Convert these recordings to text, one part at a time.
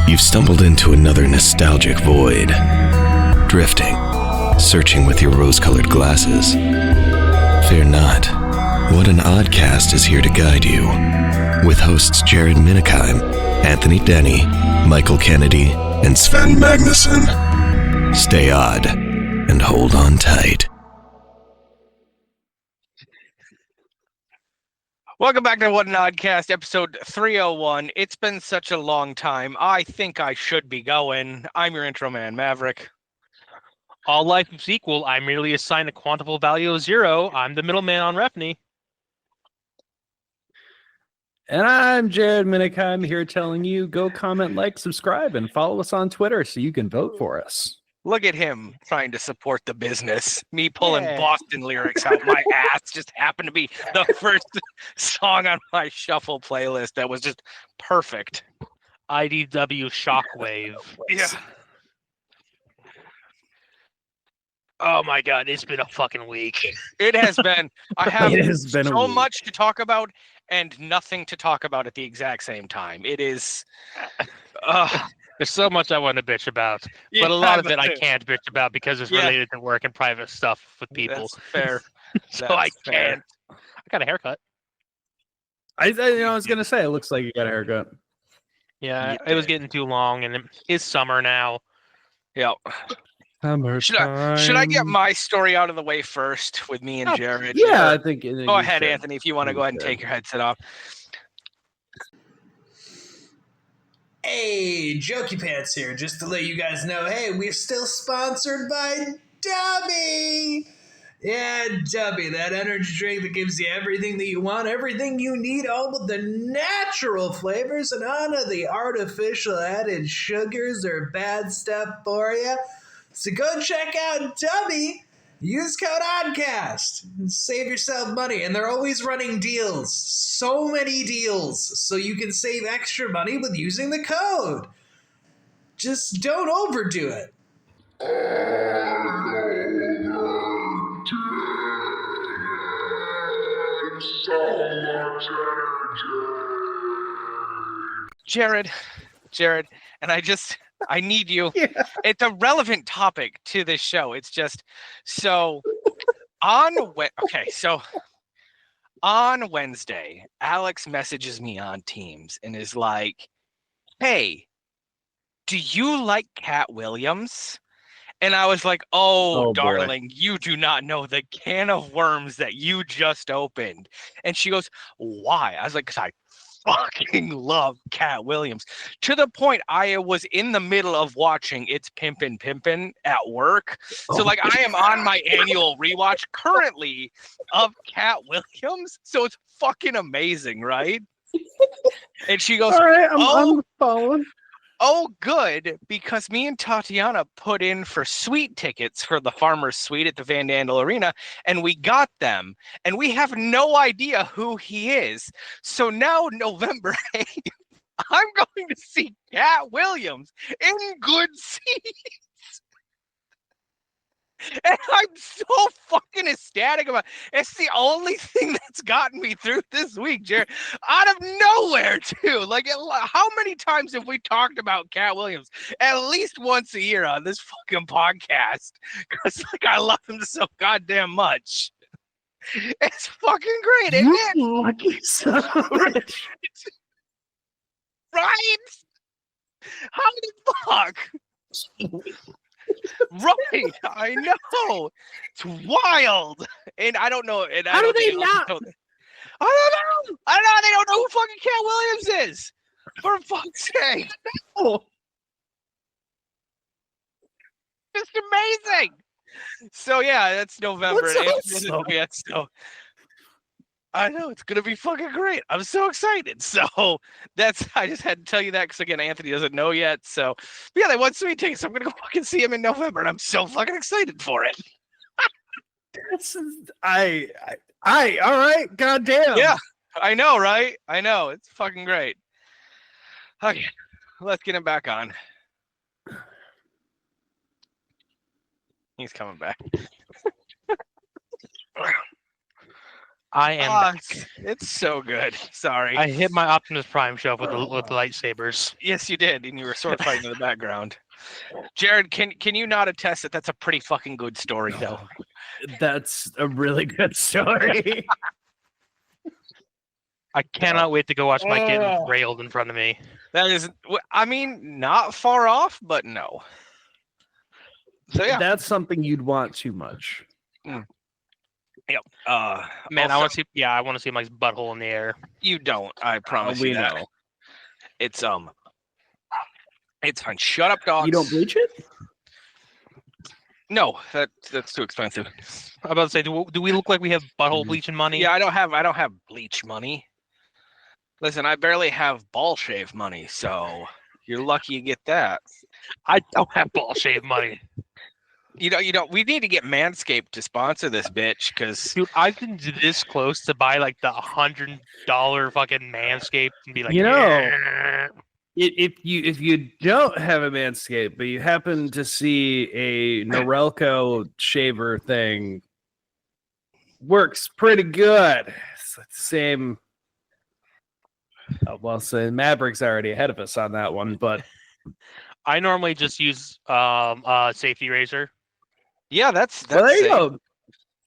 You've stumbled into another nostalgic void. Drifting, searching with your rose-colored glasses. Fear not. What an Oddcast is here to guide you. With hosts Jared Minikheim, Anthony Denny, Michael Kennedy, and Sven Magnuson. Stay odd and hold on tight. Welcome back to What an Oddcast, episode 301. It's been such a long time. I think I should be going. I'm your intro man, Maverick. All life is equal. I merely assign a quantifiable value of 0. I'm the middleman on Refney. And I'm Jared Minikheim here telling you go comment, like, subscribe, and follow us on Twitter so you can vote for us. Look at him trying to support the business. Me pulling Boston lyrics out my ass just happened to be the first song on my shuffle playlist that was just perfect. IDW Shockwave. Yeah. Oh my god, it's been a fucking week. It has been. I have It has been so much to talk about and nothing to talk about at the exact same time. It is... There's so much I want to bitch about, but a lot of it I can't bitch about because it's related to work and private stuff with people. That's fair. So I can't. I got a haircut. I was going to say, it looks like you got a haircut. Yeah, it was getting too long, and it's summer now. Yeah. Should I get my story out of the way first with me and Jared? Yeah, I think. Go ahead, Anthony, if you want to go ahead and take your headset off. Hey, Jokey Pants here, just to let you guys know, hey, we're still sponsored by Dubby! Yeah, Dubby, that energy drink that gives you everything that you want, everything you need, all with the natural flavors, and none of the artificial added sugars or bad stuff for you. So go check out Dubby. Use code Oddcast and save yourself money. And they're always running deals. So many deals. So you can save extra money with using the code. Just don't overdo it. Jared, and I need you. Yeah. It's a relevant topic to this show. It's just so on Wednesday, Alex messages me on Teams and is like, "Hey, do you like Cat Williams?" And I was like, oh darling, you do not know the can of worms that you just opened. And she goes, why? I was like, because I fucking love Cat Williams, to the point I was in the middle of watching It's Pimpin' at work. So like I am on my annual rewatch currently of Cat Williams. So it's fucking amazing, right? And she goes, all right, I'm following. Oh, good, because me and Tatiana put in for suite tickets for the Farmer's Suite at the Van Andel Arena, and we got them, and we have no idea who he is. So now, November 8th, I'm going to see Cat Williams in good seats. And I'm so fucking ecstatic about it. It's the only thing that's gotten me through this week, Jared. Out of nowhere, too. Like, how many times have we talked about Cat Williams? At least once a year on this fucking podcast. Because, like, I love him so goddamn much. It's fucking great, isn't it? Lucky son of a bitch. Right? How the fuck? Right, I know. It's wild. And I don't know. And How do they not? I don't know. They don't know who fucking Cat Williams is. For fuck's sake. No. Just amazing. So yeah, that's November. What's awesome? Yeah, so I know it's gonna be fucking great. I'm so excited. So I just had to tell you that because again, Anthony doesn't know yet. So but yeah, they won sweet tickets. I'm gonna go fucking see him in November, and I'm so fucking excited for it. All right, goddamn. Yeah, I know, right? I know. It's fucking great. Okay, let's get him back on. He's coming back. I am back. It's so good. Sorry. I hit my Optimus Prime shelf with the lightsabers. Yes, you did, and you were sword fighting in the background. Jared, can you not attest that that's a pretty fucking good story, though? That's a really good story. I cannot wait to go watch my kid railed in front of me. That is, I mean, not far off, but no. So yeah, That's something you'd want too much. Yep. Man, also, I want to see. Yeah, I want to see Mike's butthole in the air. You don't. I promise we you that. know. It's fine. Shut up, dogs. You don't bleach it? No, that's too expensive. I'm about to say, do we look like we have butthole bleaching money? Yeah, I don't have bleach money. Listen, I barely have ball shave money, so you're lucky you get that. I don't have ball shave money. You know. We need to get Manscaped to sponsor this bitch, because Dude, I've been this close to buy like the $100 fucking Manscaped and be like, Yeah. If you don't have a Manscaped, but you happen to see a Norelco shaver thing, works pretty good. It's the same. Well, so Maverick's already ahead of us on that one, but I normally just use safety razor. Yeah, that's there you go.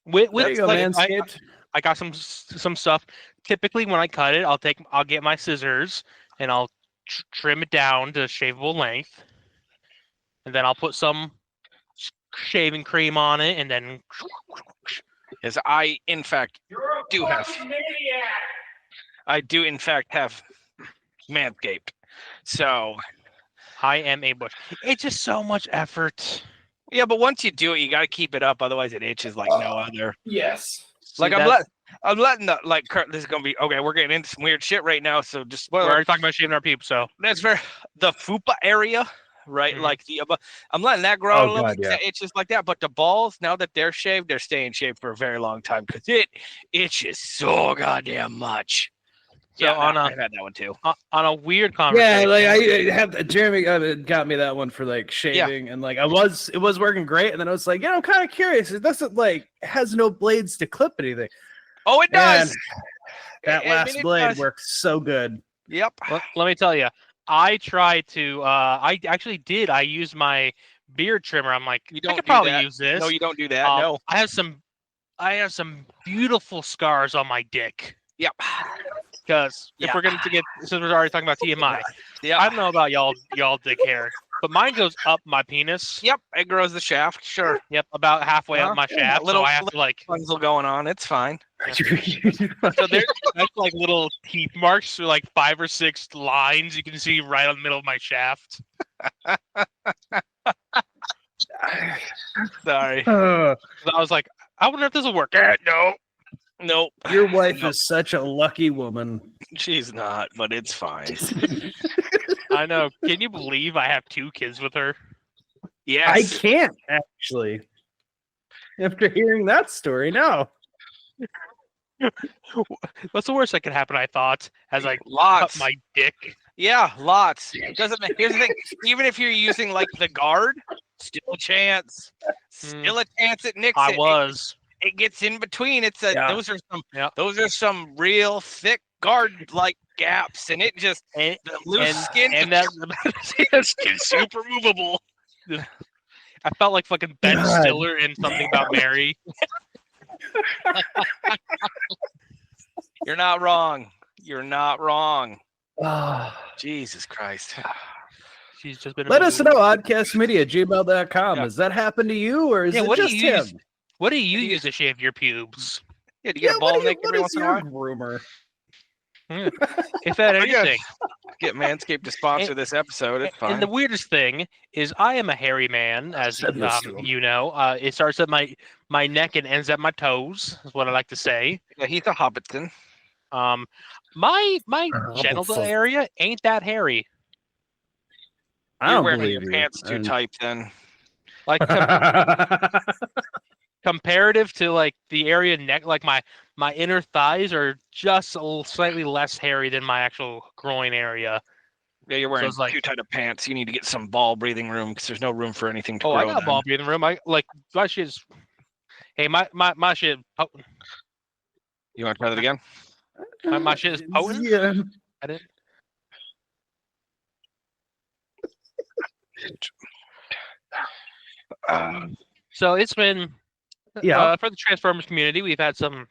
With There you go, like, Manscaped. I got some stuff. Typically, when I cut it, I'll get my scissors and I'll trim it down to shavable length, and then I'll put some shaving cream on it, and then. As I, in fact, do have. I do, in fact, have Manscaped. So. I am a bush. It's just so much effort. Yeah, but once you do it, you got to keep it up. Otherwise, it itches like no other. Yes. Like I'm letting the this is gonna be okay. We're getting into some weird shit right now, so just we're already talking about shaving our pubes. So that's the fupa area, right? Mhm. Like I'm letting that grow a little God, bit. yeah. It itches like that, but the balls, now that they're shaved, they're staying shaved for a very long time because it itches so goddamn much. So yeah, I've had that one too. On a weird conversation. Yeah, like I have Jeremy got me that one for like shaving, and like it was working great, and then I was like, I'm kind of curious. It doesn't has no blades to clip anything. Oh, it does. And that last blade works so good. Yep. Let me tell you, I tried to. I actually did. I used my beard trimmer. I'm like, I could probably use this. No, you don't do that. No. I have some beautiful scars on my dick. Yep. Because if we're going to get, since we're already talking about TMI, yeah, I don't know about y'all dick hair, but mine goes up my penis. Yep, it grows the shaft. Sure. Yep, about halfway up my shaft. So I have to like bundle going on. It's fine. So that's like little teeth marks, or like 5 or 6 lines you can see right on the middle of my shaft. Sorry. So I was like, I wonder if this will work. No. Nope. Your wife is such a lucky woman. She's not, but it's fine. I know. Can you believe I have 2 kids with her? Yes. I can't actually. After hearing that story, no. What's the worst that could happen? I thought as I lots. cut my dick. Yeah, lots. Doesn't make. Here's the thing. Even if you're using like the guard, still a chance. Still a chance it nicks it. It gets in between. Those are some real thick guard like gaps, and it just the loose skin and that skin's super movable. I felt like fucking Ben Stiller in Something About Mary. You're not wrong. You're not wrong. Jesus Christ. She's just been. Let us know, oddcastmedia@gmail.com. Has that happened to you, or is it just him? What do you use to shave your pubes? Yeah, do you get a ball nick every once in a while? Groomer. If that anything, get Manscaped to sponsor this episode. It's fine. And the weirdest thing is, I am a hairy man, as you know. It starts at my neck and ends at my toes. Is what I like to say. Yeah, he's a Hobbiton. My genital area ain't that hairy. You're wearing your pants too tight, then. Like comparative to like the area neck, like my inner thighs are just a little slightly less hairy than my actual groin area. Yeah, you're wearing too tight of pants. You need to get some ball breathing room because there's no room for anything to grow. I got ball breathing room. I like my shit's. Hey, my shit. You want to try that again? My shit is potent. Yeah. I didn't. So it's been for the Transformers community. We've had some.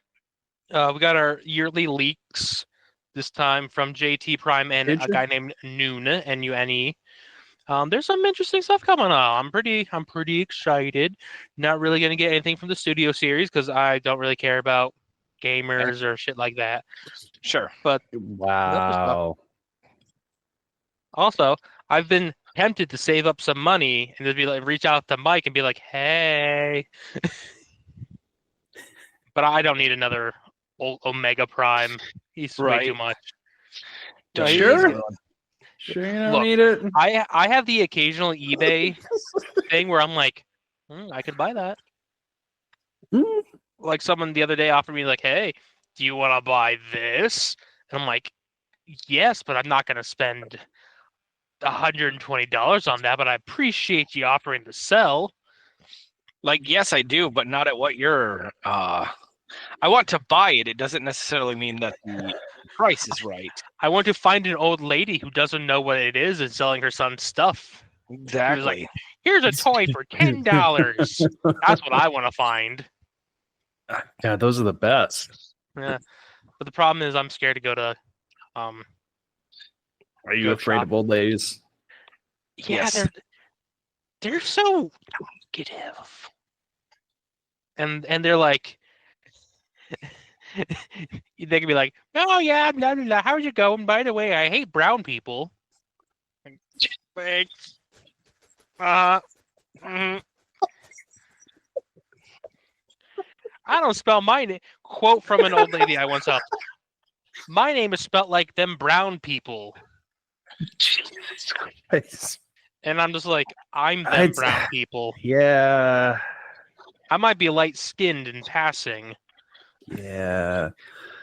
We got our yearly leaks this time from JT Prime and a guy named Noon, N-U-N-E. There's some interesting stuff coming out. I'm pretty excited. Not really gonna get anything from the studio series because I don't really care about gamers or shit like that. Sure. But Wow. also, I've been tempted to save up some money and just be like, reach out to Mike and be like, hey. But I don't need another Omega Prime. He's way too much. Sure. Sure, you don't need it. I have the occasional eBay thing where I'm like, I could buy that. Like someone the other day offered me like, hey, do you want to buy this? And I'm like, yes, but I'm not going to spend $120 on that, but I appreciate you offering to sell. Like, yes, I do, but not at what you're... I want to buy it. It doesn't necessarily mean that the price is right. I want to find an old lady who doesn't know what it is and selling her son stuff. Exactly. Like, here's a toy for $10. That's what I want to find. God, those are the best. Yeah, but the problem is I'm scared to go to. Are you afraid of old ladies? Yeah, Yes. they're so talkative, and they're like, they can be like, oh yeah, blah, blah, blah. How's it going? By the way, I hate brown people. Thanks. I don't spell my name. Quote from an old lady I once saw. My name is spelt like them brown people. Jesus Christ. And I'm just like, I'm them brown people. Yeah. I might be light-skinned in passing. Yeah.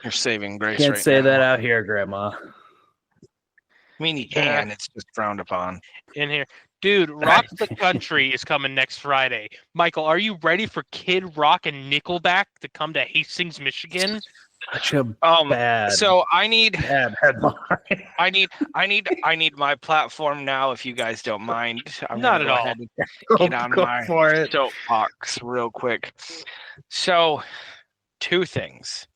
You're saving grace. Can't right say now. that out here, Grandma. I mean, you can. It's just frowned upon. In here. Dude, Rock the Country is coming next Friday. Michael, are you ready for Kid Rock and Nickelback to come to Hastings, Michigan? Such a bad. So I need bad headline. I need my platform now. If you guys don't mind, I'm Not gonna at go all. ahead and get on Go my for it. soapbox real quick. So, two things.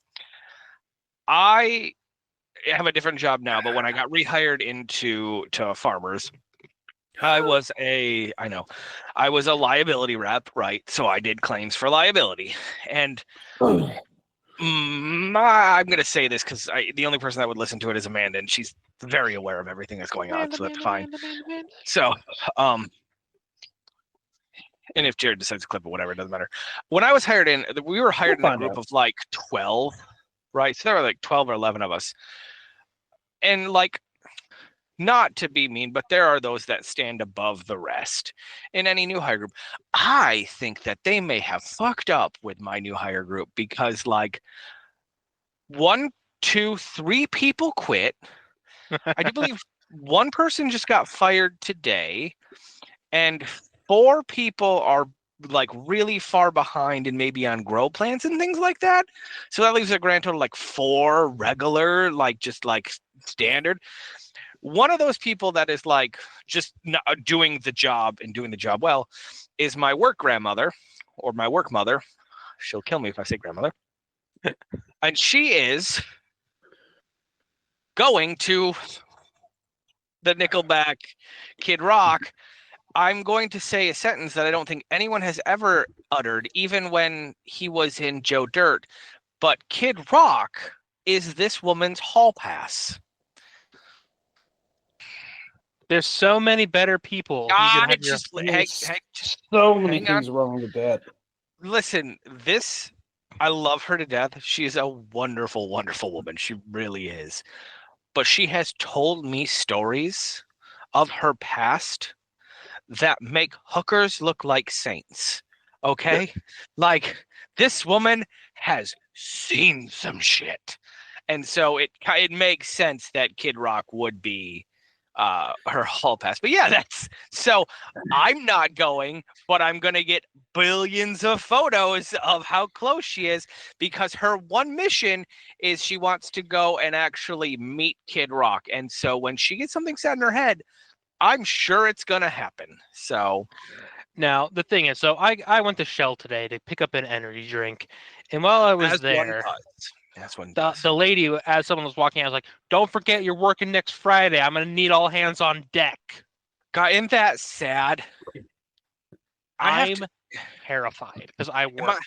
I have a different job now, but when I got rehired to Farmers, I was a liability rep, right? So I did claims for liability, and I'm going to say this because the only person that would listen to it is Amanda, and she's very aware of everything that's going on, so that's fine. So, and if Jared decides to clip it, whatever, it doesn't matter. When I was hired in, we were hired in a group of like 12, right? So there were like 12 or 11 of us, and like, not to be mean, but there are those that stand above the rest in any new hire group. I think that they may have fucked up with my new hire group because like 1, 2, 3 people quit. I do believe one person just got fired today, and 4 people are like really far behind and maybe on grow plans and things like that. So that leaves a grand total like 4 regular, like just like standard. One of those people that is like just doing the job and doing the job well is my work grandmother or my work mother. She'll kill me if I say grandmother. And she is going to the Nickelback Kid Rock. I'm going to say a sentence that I don't think anyone has ever uttered, even when he was in Joe Dirt. But Kid Rock is this woman's hall pass. There's so many better people. Just so many things wrong with that. Listen, I love her to death. She is a wonderful, wonderful woman. She really is. But she has told me stories of her past that make hookers look like saints. Okay? Like, this woman has seen some shit. And so it makes sense that Kid Rock would be her hall pass. But yeah, that's so I'm not going, but I'm gonna get billions of photos of how close she is because her one mission is she wants to go and actually meet Kid Rock. And so when she gets something set in her head, I'm sure it's gonna happen. So Now the thing is, so I went to Shell today to pick up an energy drink, and while I was as one there, does. That's one the does. the lady, as someone was walking, I was like, "Don't forget you're working next Friday. I'm gonna need all hands on deck." God, isn't that sad? I'm terrified because I I- work.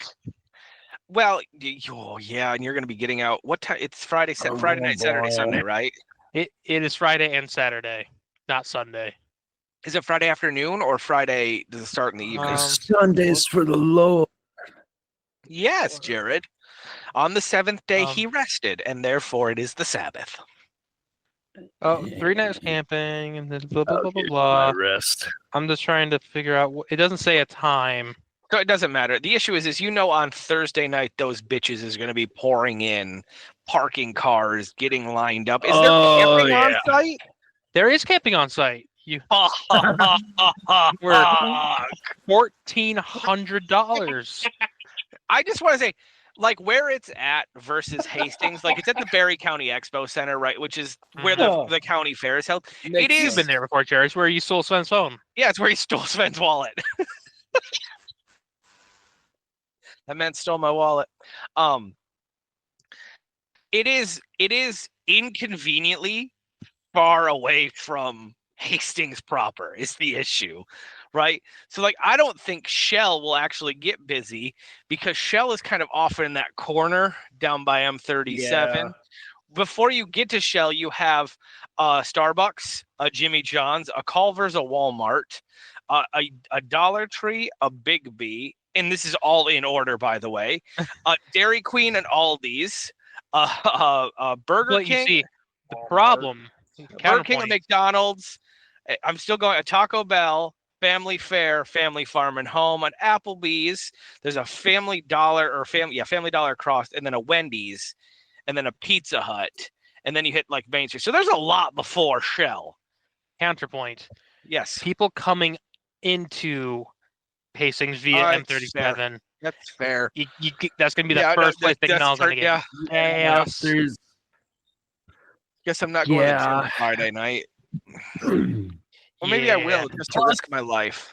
Well, oh yeah, and you're gonna be getting out. What time? It's Friday, Friday night, Saturday, boy. Sunday, right? It is Friday and Saturday, not Sunday. Is it Friday afternoon or Friday? Does it start in the evening? Sundays for the Lord. Yes, Jared. On the seventh day, Um, he rested, and therefore it is the Sabbath. Oh, 3 nights camping and then blah blah blah blah My blah. wrist. I'm just trying to figure out. It doesn't say a time. So it doesn't matter. The issue is on Thursday night, those bitches is going to be pouring in, parking cars, getting lined up. Is there camping on site? There is camping on site. You We're $1,400. I just want to say, like where it's at versus Hastings, like it's at the Berry County Expo Center, right? Which is where the county fair is held. It You've is. been there before, Jerry. It's where you stole Sven's phone. Yeah, it's where he stole Sven's wallet. That man stole my wallet. It is inconveniently far away from Hastings proper is the issue, right? So like I don't think Shell will actually get busy because Shell is kind of off in that corner down by M37. Yeah. Before you get to Shell, you have Starbucks, a Jimmy John's, a Culver's, a Walmart, a Dollar Tree, a Big B, and this is all in order, by the way. Dairy Queen and Aldi's, Burger But King. you see, the problem. Burger King, a Counterpoint. McDonald's. I'm still going a Taco Bell, Family Fare, Family Farm and Home, an Applebee's. There's a Family Dollar or Family Dollar across, and then a Wendy's, and then a Pizza Hut, and then you hit like Main Street. So there's a lot before Shell. Counterpoint. Yes, People coming into Hastings via M37. that's fair. That's going to be the first place they know going to get. Yeah, Chaos. There's guess I'm not going to gym on Friday night. Or maybe I will just to risk my life.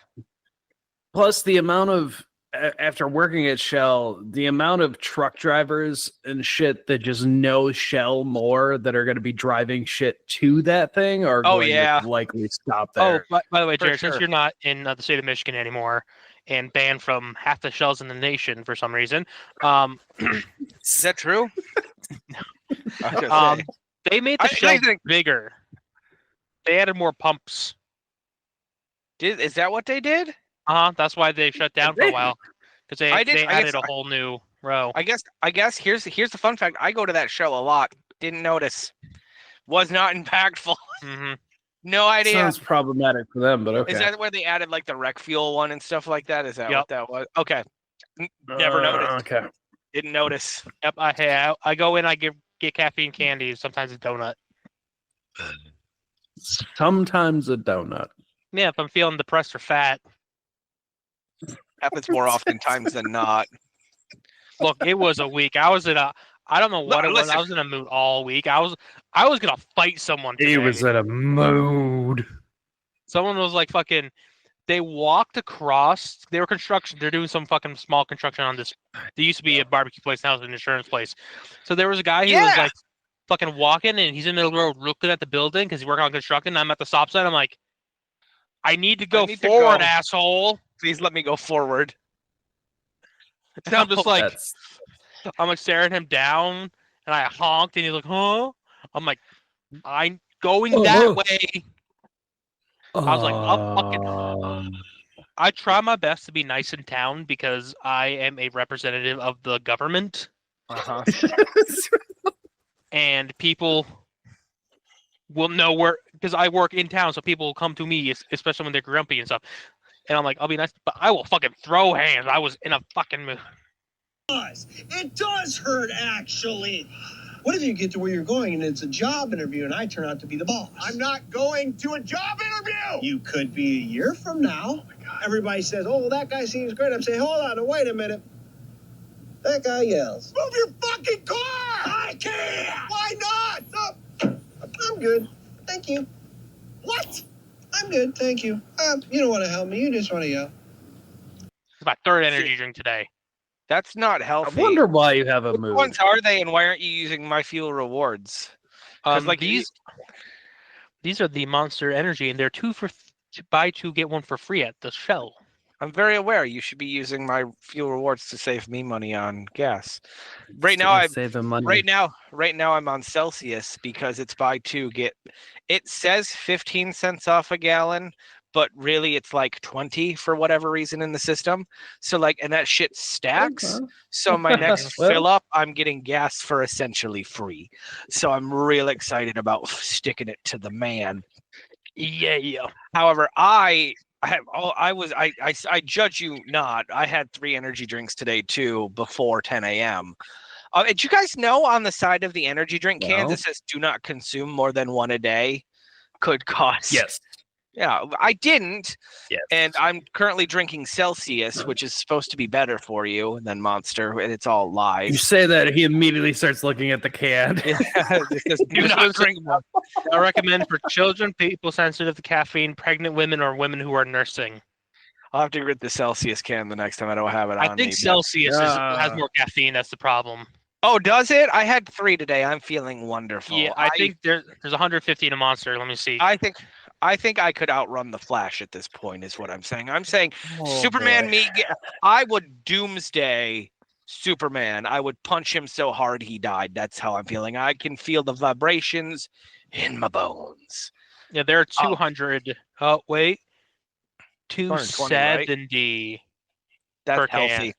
plus the amount of after working at Shell, the amount of truck drivers and shit that just know Shell more that are going to be driving shit to that thing are going to likely stop there. Oh, by the way, Jared, sure. since you're not in the state of Michigan anymore and banned from half the shells in the nation for some reason, Is that true? they made the shell bigger. They added more pumps. Is that what they did? That's why they shut down for a while because they added a whole new row. I guess here's the fun fact. I go to that show a lot. Didn't notice. Was not impactful. Mm-hmm. No idea. Sounds problematic for them, but okay. Is that where they added like the rec fuel one and stuff like that? Is that what that was? Okay. Never noticed. Okay. Didn't notice. Yep. I go in. I get caffeine candy. Sometimes a donut. Sometimes a donut. Yeah, if I'm feeling depressed or fat. Happens more often times than not. Look, it was a week. I was in a. I don't know what it was. I was in a mood all week. I was gonna fight someone today. He was in a mood. Someone was like fucking. They walked across. They were construction. They're doing some fucking small construction on this. There used to be a barbecue place. Now it's an insurance place. So there was a guy who was like fucking walking, and he's in the middle of the road looking at the building because he's working on construction. I'm at the stop sign. I'm like, I need to go forward, asshole. Please let me go forward. And I'm just like, I'm like staring him down, and I honked, and he's like, huh? I'm like, I'm going that way. I was like, I try my best to be nice in town because I am a representative of the government. And people will know where, because I work in town, so people will come to me, especially when they're grumpy and stuff. And I'm like, I'll be nice, but I will fucking throw hands. I was in a fucking mood. It does hurt, actually. What if you get to where you're going and it's a job interview and I turn out to be the boss? I'm not going to a job interview! You could be a year from now. Oh my God. Everybody says, oh, well, that guy seems great. I'm saying, hold on, wait a minute. That guy yells, move your fucking car! I can't! Why not? I'm good. Thank you. What? I'm good. Thank you. You don't want to help me. You just want to yell. It's my third energy drink today. That's not I healthy. wonder why you have a Which mood. ones are they, and why aren't you using my fuel rewards? Like These are the Monster Energy, and they're buy two get one for free at the Shell. I'm very aware you should be using my fuel rewards to save me money on gas. Right now, saving money. Right now, I'm on Celsius because it's buy two get. It says 15 cents off a gallon, but really it's like 20 for whatever reason in the system. So like, and that shit stacks. Okay. So my next Well- fill up, I'm getting gas for essentially free. So I'm real excited about sticking it to the man. Yeah. However, I judge you not. I had 3 energy drinks today too before 10 a.m. Did you guys know on the side of the energy drink cans it says "Do not consume more than 1 a day"? Could cost. Yes. Yeah, I didn't. Yes. And I'm currently drinking Celsius, which is supposed to be better for you than Monster, and it's all lies. You say that, he immediately starts looking at the can. This says, do not drink more. I recommend for children, people sensitive to caffeine, pregnant women, or women who are nursing. I'll have to get the Celsius can the next time I don't have it on I think me. Celsius has more caffeine. That's the problem. Oh, does it? I had 3 today. I'm feeling wonderful. Yeah, I think there's 150 in a Monster. Let me see. I think I could outrun the Flash at this point, is what I'm saying. I'm saying Superman I would doomsday Superman. I would punch him so hard he died. That's how I'm feeling. I can feel the vibrations in my bones. Yeah, there are 200. Oh, wait. 270. Right? That's per healthy. can.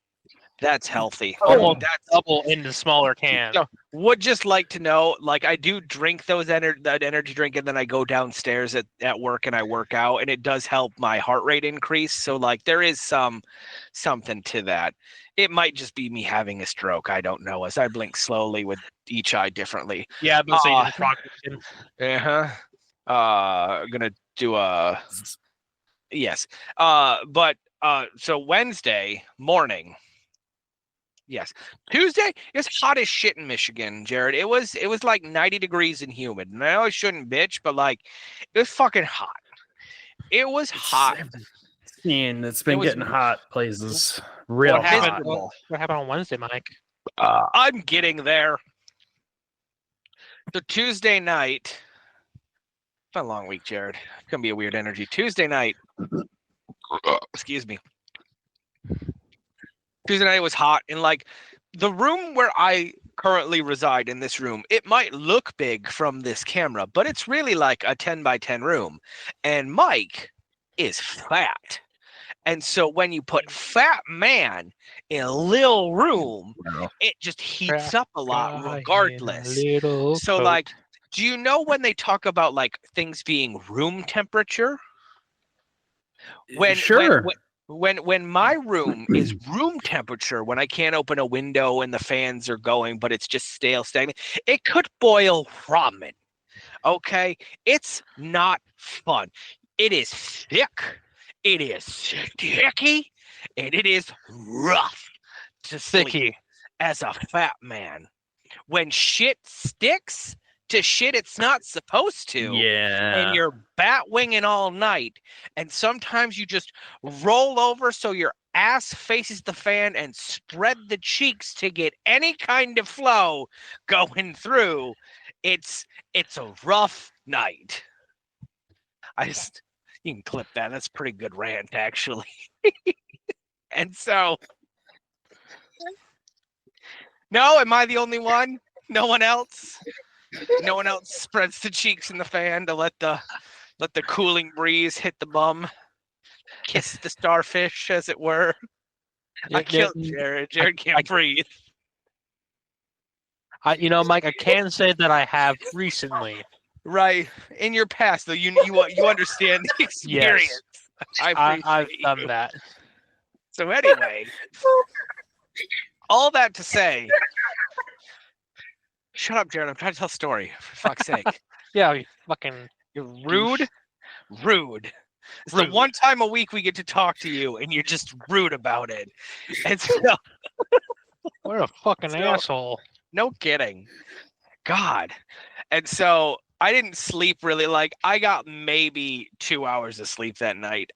That's healthy. Almost That's double in the smaller can. So, would just like to know, like I do drink that energy drink, and then I go downstairs at work and I work out, and it does help my heart rate increase. So like there is something to that. It might just be me having a stroke. I don't know, as I blink slowly with each eye differently. Yeah, but say the progression. Gonna do a yes. So Wednesday morning. Yes. Tuesday, it's hot as shit in Michigan, Jared. It was like 90 degrees and humid. And I know I shouldn't bitch, but like it was fucking hot. It was hot. It's been getting hot places. Real What hot. happened? What happened on Wednesday, Mike? I'm getting there. So Tuesday night. It's been a long week, Jared. It's gonna be a weird energy. Tuesday night. Excuse me. Tuesday night was hot, and like the room where I currently reside in this room, it might look big from this camera, but it's really like a 10 by 10 room. And Mike is fat. And so when you put fat man in a little room, it just heats up a lot regardless. So like, do you know when they talk about like things being room temperature? When my room is room temperature, when I can't open a window and the fans are going, but it's just stale, stagnant, it could boil ramen. Okay? It's not fun. It is thick. It is sticky. And it is rough to sleep as a fat man. When shit sticks to shit it's not supposed to. Yeah. And you're bat winging all night. And sometimes you just roll over so your ass faces the fan and spread the cheeks to get any kind of flow going through. It's a rough night. You can clip that. That's a pretty good rant, actually. And so, no, am I the only one? No one else? No one else spreads the cheeks in the fan to let the cooling breeze hit the bum, kiss the starfish, as it were. I killed Jared. Jared can't breathe. Mike, I can say that I have recently. Right. In your past, though, you understand the experience. Yes. I've done that. So anyway, all that to say, Shut up, Jared. I'm trying to tell a story. For fuck's sake. Yeah, you fucking You're rude. Rude. It's the one time a week we get to talk to you, and you're just rude about it. And so, what a fucking So- asshole. no kidding. God. And so I didn't sleep really. Like, I got maybe 2 hours of sleep that night.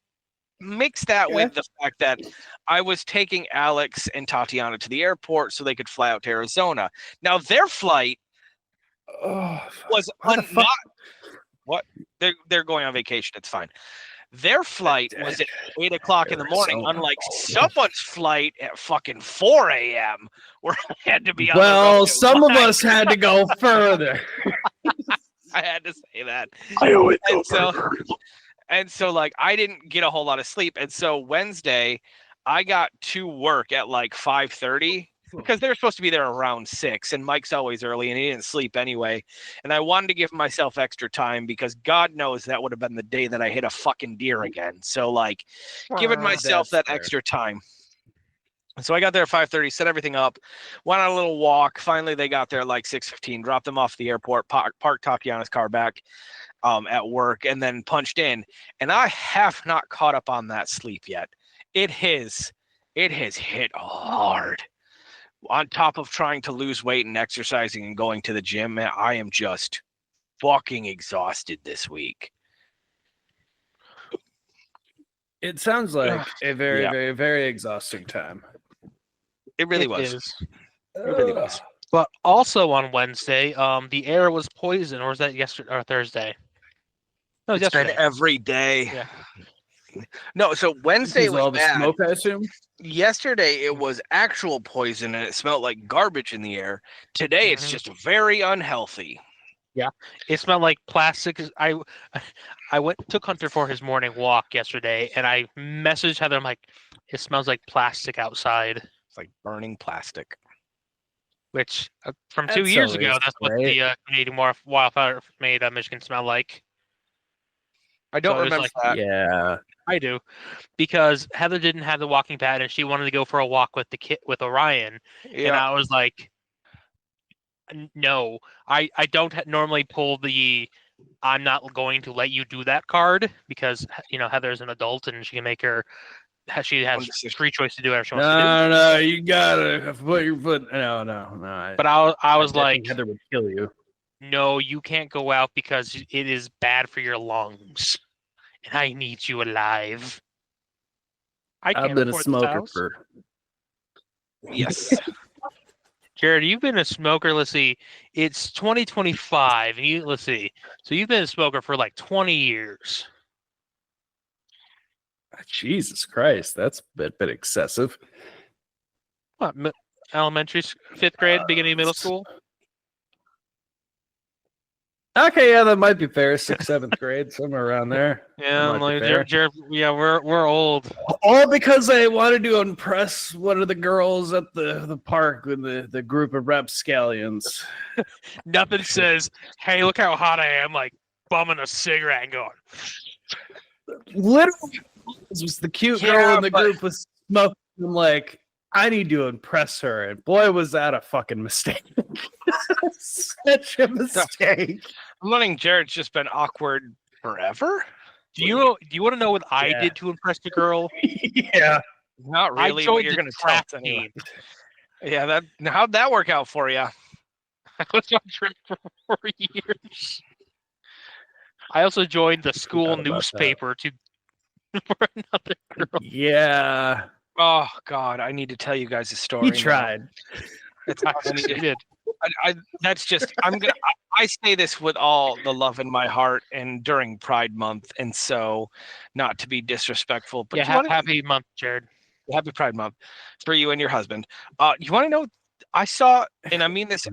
Mix that with the fact that I was taking Alex and Tatiana to the airport so they could fly out to Arizona. Now, their flight was not what they're going on vacation. It's fine. Their flight was at 8 o'clock in the morning, unlike someone's flight at fucking 4 a.m. where I had to be on the road Well, at some of 1. us had to go further. I had to say that. I always And so like I didn't get a whole lot of sleep. And so Wednesday I got to work at like 5:30 because they were supposed to be there around 6, and Mike's always early and he didn't sleep anyway. And I wanted to give myself extra time because God knows that would have been the day that I hit a fucking deer again. So like giving myself That's that fair. extra time. So I got there at 5:30, set everything up, went on a little walk. Finally, they got there at like 6:15, dropped them off at the airport, parked Tatiana's car back at work, and then punched in. And I have not caught up on that sleep yet. It has hit hard. On top of trying to lose weight and exercising and going to the gym, man, I am just fucking exhausted this week. It sounds like a very, Yeah. very, very exhausting time. It really It was. is. It really was. But also on Wednesday, the air was poisoned, or was that yesterday or Thursday? No, it was It's been yesterday. every day. Yeah. No, so Wednesday Because was all the bad. smoke, I assume. Yesterday it was actual poison and it smelled like garbage in the air. Today it's Mhm. just very unhealthy. It smelled like plastic. I took Hunter for his morning walk yesterday, and I messaged Heather. I'm like, it smells like plastic outside. It's like burning plastic. Which from That's 2 years ago, always that's what great. the Canadian wildfire made Michigan smell like. I don't So it was remember like- that. Yeah. I do, because Heather didn't have the walking pad, and she wanted to go for a walk with the kid with Orion, and Yeah. I was like, no, I don't normally pull the I'm not going to let you do that card, because Heather's an adult and she can make she has Decision. free choice to do whatever she wants to do. No, you gotta put your foot. No. But I was think like, Heather would kill you. no, you can't go out because it is bad for your lungs, and I need you alive. I can't I've been a afford this smoker house. for. Yes. Jared, you've been a smoker. Let's see, it's 2025, and let's see. So you've been a smoker for like 20 years. Jesus Christ, that's a bit excessive. What? Elementary, 5th grade, beginning of middle school? Okay, yeah, that might be fair. 6th, 7th grade, somewhere around there. Yeah, might be like, fair. Jared, yeah, we're old. All because I wanted to impress one of the girls at the park with the group of rapscallions. Nothing says, hey, look how hot I am, like bumming a cigarette and going, Literally, this was the cute girl Yeah, in the but- group was smoking. I'm like, I need to impress her, and boy, was that a fucking mistake! Such a mistake. I'm learning Jared's just been awkward forever. do you want to know what I Yeah. did to impress the girl? Yeah. Not I really, but joined you're the going to tell us track anyway. team. Yeah, how'd that work out for you? I was on trip for 4 years. I also joined the school Forgot about that. newspaper for another girl. Yeah. Oh God, I need to tell you guys a story. He now. tried. It's, I I need to- did. that's just I say this with all the love in my heart and during Pride Month, and so not to be disrespectful, but Yeah, you wanna- happy month, Jared. happy Pride Month for you and your husband. You want to know? I saw, and I mean this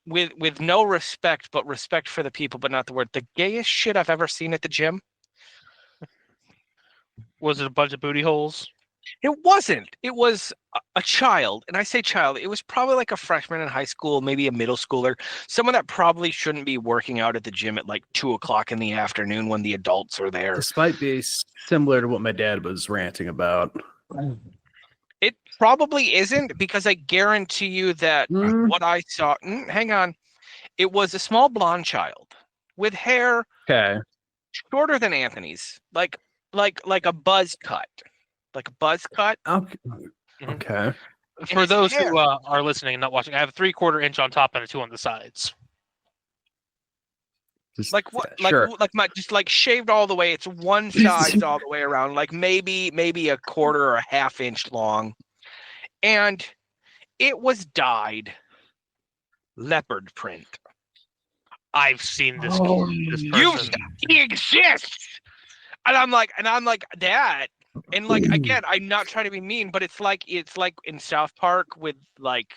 with no respect, but respect for the people, but not the word. The gayest shit I've ever seen at the gym. Was it a bunch of booty holes? It wasn't. It was a child, and I say child. It was probably like a freshman in high school, maybe a middle schooler, someone that probably shouldn't be working out at the gym at like 2 o'clock in the afternoon when the adults are there. This might be similar to what my dad was ranting about. It probably isn't, because I guarantee you that what I saw. Hang on, it was a small blonde child with hair Okay. shorter than Anthony's, like a buzz cut, like a buzz cut. Okay. Okay. For his those hair- who are listening and not watching, I have a 3/4 inch on top and a 2 on the sides. Like what? Yeah, sure. Like my just like shaved all the way. It's one size all the way around. Like maybe a quarter or a half inch long, and it was dyed leopard print. I've seen this. Oh, This You person. he exists, and I'm like Dad, and like again, I'm not trying to be mean, but it's like in South Park with like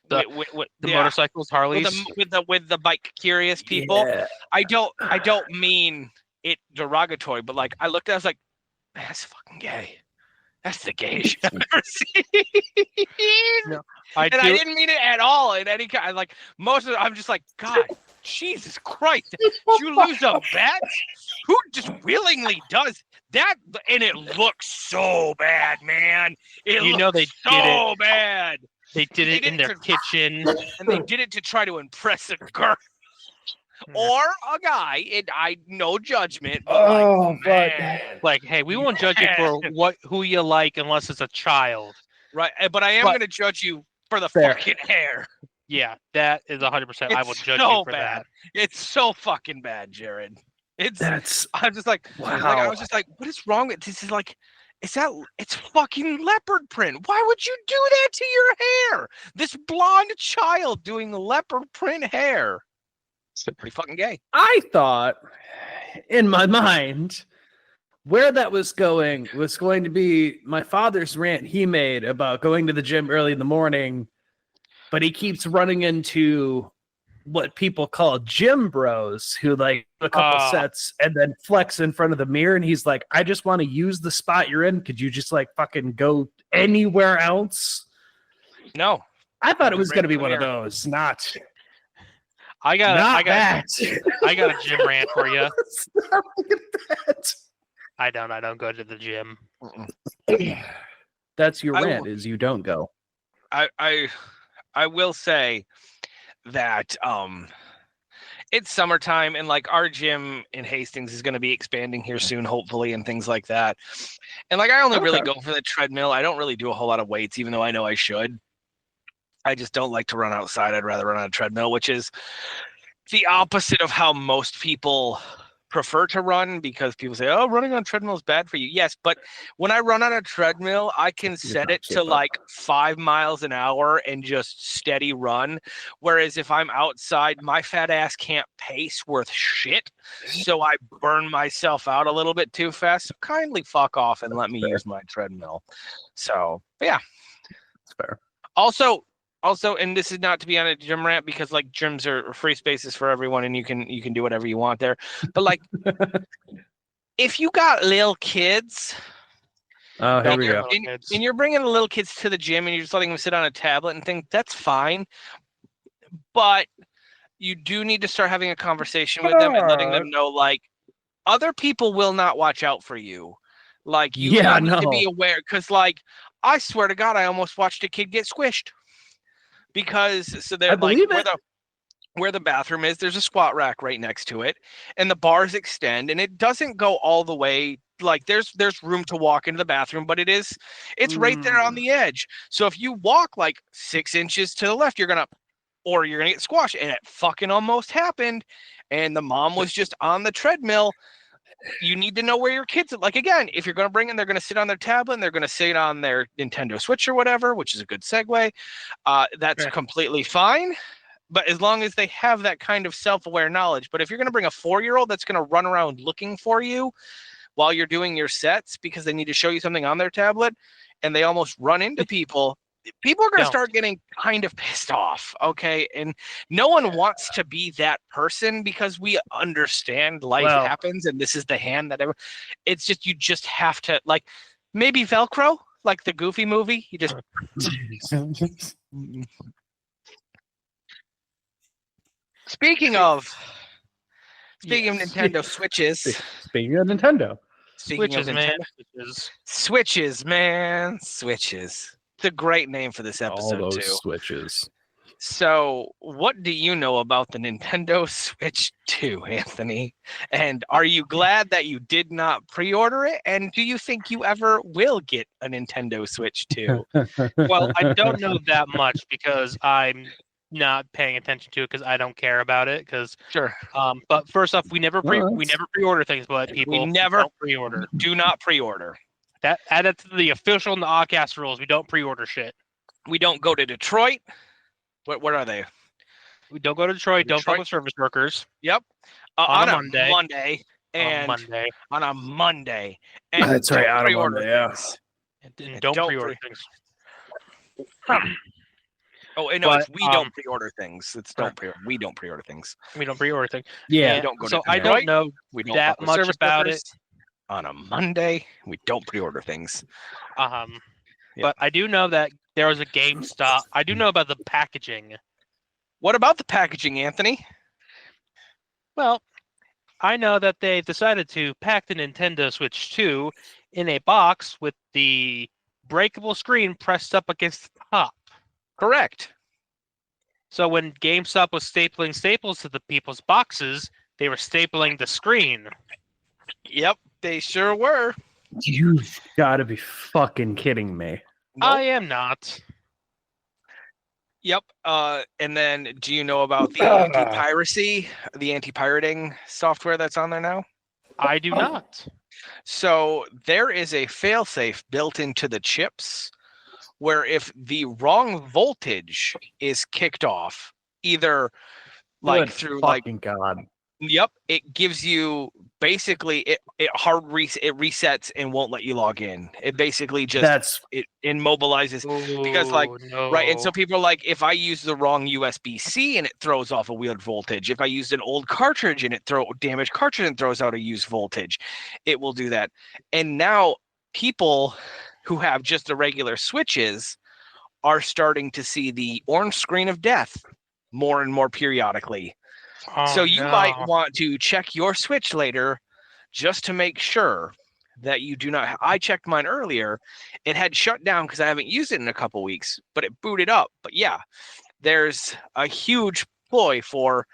The motorcycles, Harleys. with the bike curious people. Yeah. I don't mean it derogatory, but like I looked at it, I was like, man, that's fucking gay. That's the gayest shit I've ever seen. No, I didn't mean it at all in any kind. Like most of it, I'm just like, God, Jesus Christ, did you lose a bet? Who just willingly does that? And it looks so bad, man. It looks they so did it. bad. They did it in their kitchen. And they did it to try to impress a girl or a guy. I no judgment. But man. Like, hey, we won't judge you for who you like unless it's a child. Right, but I am going to judge you for the Fair. fucking hair. Yeah, that is 100%. I will It's judge so you for bad. that. It's so fucking bad, Jared. That's I'm just like, wow. I was just like, what is wrong with this? Is like, it's fucking leopard print. Why would you do that to your hair? This blonde child doing leopard print hair. It's pretty fucking gay. I thought in my mind where that was going to be my father's rant he made about going to the gym early in the morning, but he keeps running into what people call gym bros who like a couple sets and then flex in front of the mirror, and he's like, I just want to use the spot you're in. Could you just like fucking go anywhere else? No. I thought it was going to be one of those. I got that. I got a gym rant for you. Stop at that. I don't go to the gym. That's your rant, is you don't go. I will say that it's summertime, and like our gym in Hastings is going to be expanding here soon, hopefully, and things like that. And like I only really go for the treadmill. I don't really do a whole lot of weights, even though I know I should. I just don't like to run outside. I'd rather run on a treadmill, which is the opposite of how most people prefer to run, because people say, oh, running on a treadmill is bad for you. Yes, but when I run on a treadmill, I can set it to like 5 miles an hour and just steady run. Whereas if I'm outside, my fat ass can't pace worth shit. So I burn myself out a little bit too fast. So kindly fuck off and let me use my treadmill. So, yeah. That's fair. Also, and this is not to be on a gym rant, because like gyms are free spaces for everyone and you can do whatever you want there. But like, if you got little kids, here we go. and you're bringing the little kids to the gym and you're just letting them sit on a tablet and think, that's fine. But you do need to start having a conversation with them and letting them know, like, other people will not watch out for you. Like, you need to be aware, because like, I swear to God, I almost watched a kid get squished. Because so they're like where the bathroom is, there's a squat rack right next to it, and the bars extend, and it doesn't go all the way. Like there's room to walk into the bathroom, but it's right there on the edge. So if you walk like 6 inches to the left, you're gonna get squashed. And it fucking almost happened. And the mom was just on the treadmill. You need to know where your kids are. Like, again, if you're going to bring in, they're going to sit on their tablet and they're going to sit on their Nintendo Switch or whatever, which is a good segue. That's completely fine. But as long as they have that kind of self-aware knowledge. But if you're going to bring a 4-year-old that's going to run around looking for you while you're doing your sets because they need to show you something on their tablet, and they almost run into people are going to start getting kind of pissed off, okay? And no one wants to be that person, because we understand life happens, and this is the hand that it's just, you just have to, like, maybe Velcro, like the Goofy movie. You just... Speaking of Nintendo Switches. Speaking of Nintendo. Speaking of Switches, man. Nintendo, Switches, man, Switches. It's a great name for this All episode those too. switches. So, what do you know about the Nintendo Switch 2, Anthony? And are you glad that you did not pre-order it? And do you think you ever will get a Nintendo Switch 2? Well, I don't know that much because I'm not paying attention to it because I don't care about it. Because Sure. but first off, we never that's- pre-order things, but people never- don't pre-order. Do not pre-order. That added to the official and the Oddcast rules. We don't pre-order shit. We don't go to Detroit. What are they? We don't go to Detroit. Don't fuck with service workers. Yep. On a Monday. On Monday. On a Monday. And That's right, don't on a pre-order Monday, yeah. things. And don't pre-order things. Oh, no, But, it's we don't pre-order things. It's don't pre. We don't pre-order things. We don't pre-order things. Yeah. And don't go to so I Detroit. don't know We don't that fuck with much service about workers. On a Monday, we don't pre-order things. Yeah. Yeah. But I do know that there was a GameStop. I do know about the packaging. What about the packaging, Anthony? Well, I know that they decided to pack the Nintendo Switch 2 in a box with the breakable screen pressed up against the top. Correct. So when GameStop was stapling staples to the people's boxes, they were stapling the screen. Yep, they sure were. You've got to be fucking kidding me. I am not. Yep. And then, do you know about the anti-piracy, the anti-pirating software that's on there now? I do not. So there is a failsafe built into the chips where if the wrong voltage is kicked off, either like Good through like fucking God. Yep, it gives you basically it resets and won't let you log in. It basically just it immobilizes because like right, and so people are like, if I use the wrong USB-C and it throws off a weird voltage, if I used an old cartridge and it damaged cartridge and throws out a used voltage, it will do that. And now people who have just the regular switches are starting to see the orange screen of death more and more periodically. So you might want to check your Switch later just to make sure that you do not. I checked mine earlier. It had shut down because I haven't used it in a couple weeks, but it booted up. But yeah, there's a huge ploy for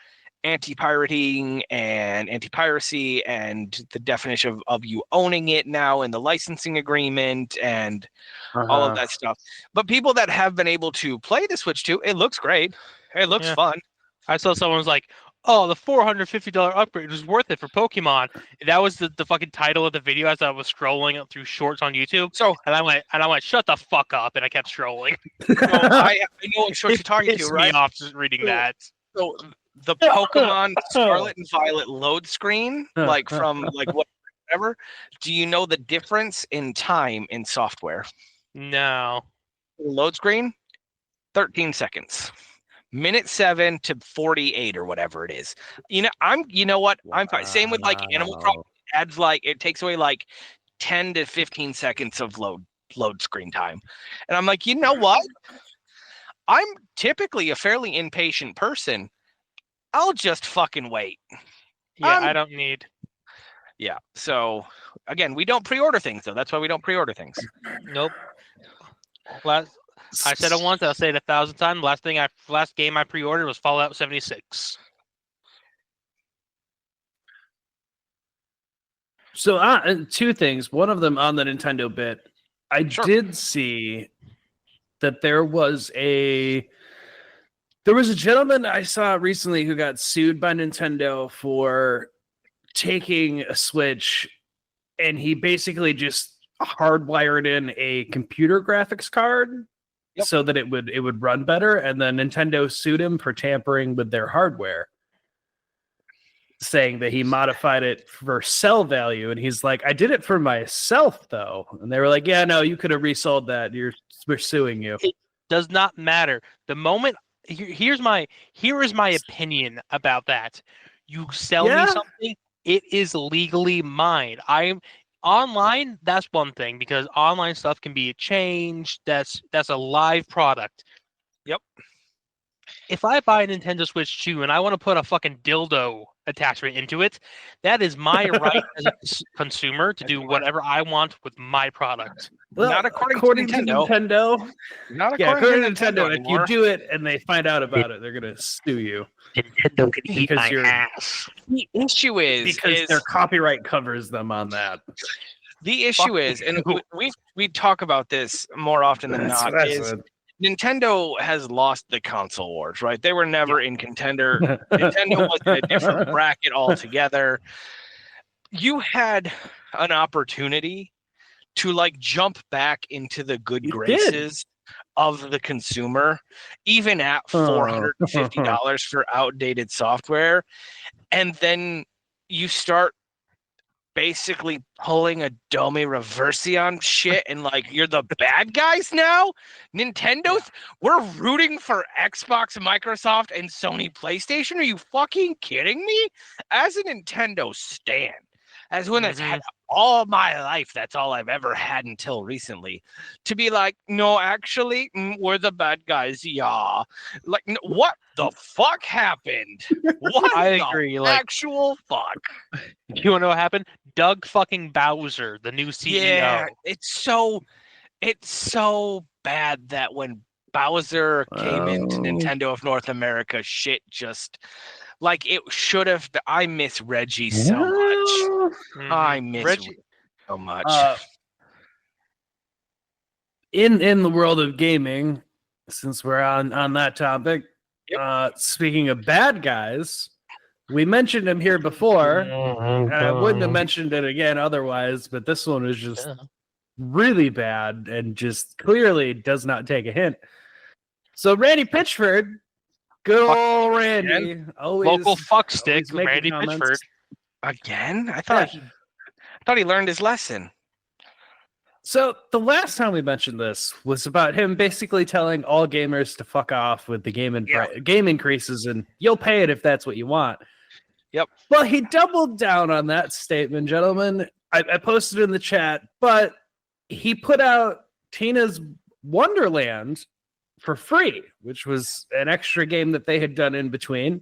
anti-pirating and anti-piracy and the definition of you owning it now in the licensing agreement and all of that stuff. But people that have been able to play the Switch 2, it looks great. It looks fun. I saw someone was like, oh, the $450 upgrade was worth it for Pokemon. That was the fucking title of the video as I was scrolling up through shorts on YouTube. So and I went, shut the fuck up, and I kept scrolling. So I know what short you're talking to, Pissed right? me off just reading that. So the Pokemon Scarlet and Violet load screen, like from like whatever. Do you know the difference in time in software? No. Load screen, 13 seconds. Minute 7 to 48 or whatever it is. You know what? I'm fine. Same with like Animal Crossing. Adds like it takes away like 10 to 15 seconds of load screen time. And I'm like, you know what? I'm typically a fairly impatient person. I'll just fucking wait. Yeah, I don't need. Yeah. So again, we don't pre-order things though. That's why we don't pre-order things. Nope. I said it once. I'll say it 1,000 times. Last game I pre-ordered was Fallout 76. So two things. One of them on the Nintendo bit. I did see that there was a gentleman I saw recently who got sued by Nintendo for taking a Switch, and he basically just hardwired in a computer graphics card so that it would run better, and then Nintendo sued him for tampering with their hardware, saying that he modified it for sell value. And he's like, I did it for myself though. And they were like, yeah, no, you could have resold that. We're suing you. It does not matter. The moment here is my opinion about that. You sell me something, it is legally mine. Online, that's one thing, because online stuff can be changed. That's a live product. Yep. If I buy a Nintendo Switch 2 and I want to put a fucking dildo attachment into it. That is my right as a consumer to do whatever I want with my product. Well, Not according to to Nintendo. Nintendo. Not Yeah, according according to Nintendo, if you anymore. do it and they find out about it, they're gonna sue you Nintendo can eat Because my you're- ass. The issue is their copyright covers them on that. the issue is, and we talk about this more often than not, is Nintendo has lost the console wars, right? They were never in contender. Nintendo was in a different bracket altogether. You had an opportunity to like jump back into the good You graces of the consumer, even at $450 for outdated software. And then you start basically pulling a dummy reversion shit and like you're the bad guys now. Nintendo's we're rooting for Xbox, Microsoft, and Sony PlayStation. Are you fucking kidding me? As a Nintendo stan, as one that's had all my life, that's all I've ever had until recently, to be like, no, actually, we're the bad guys. Yeah, like what the fuck happened? What I the agree. Like, actual fuck? you want to know what happened? Doug fucking Bowser, the new CEO. Yeah, it's so bad that when Bowser came into Nintendo of North America, shit just like it should have. I miss Reggie so much. I miss Reggie so much. In the world of gaming, since we're on that topic, speaking of bad guys, we mentioned him here before, and I wouldn't have mentioned it again otherwise, but this one is just really bad and just clearly does not take a hint. So Randy Pitchford, good old Randy, always local fuckstick, making Randy comments. Pitchford. Again? I thought he learned his lesson. So the last time we mentioned this was about him basically telling all gamers to fuck off with the game increases, and you'll pay it if that's what you want. Yep. Well, he doubled down on that statement, gentlemen. I posted in the chat, but he put out Tina's Wonderland for free, which was an extra game that they had done in between.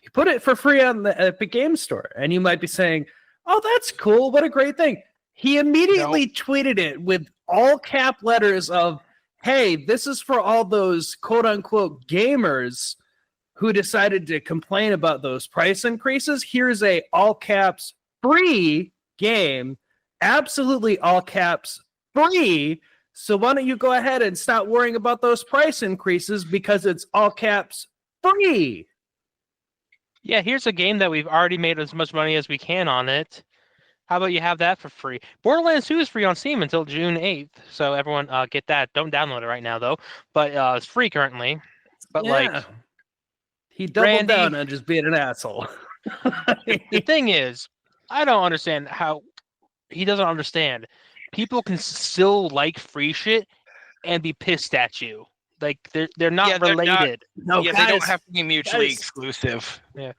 He put it for free on the Epic Game Store, and you might be saying, "Oh, that's cool! What a great thing!" He immediately tweeted it with all cap letters of, "Hey, this is for all those quote unquote gamers who decided to complain about those price increases. Here's a all caps free game, absolutely all caps free. So why don't you go ahead and stop worrying about those price increases because it's all caps free." Yeah, here's a game that we've already made as much money as we can on it. How about you have that for free? Borderlands 2 is free on Steam until June 8th. So everyone get that. Don't download it right now, though. But it's free currently. But he doubled Randy, down on just being an asshole. The thing is, I don't understand how he doesn't understand. People can still like free shit and be pissed at you. Like they're not related. They don't have to be mutually exclusive. Yeah.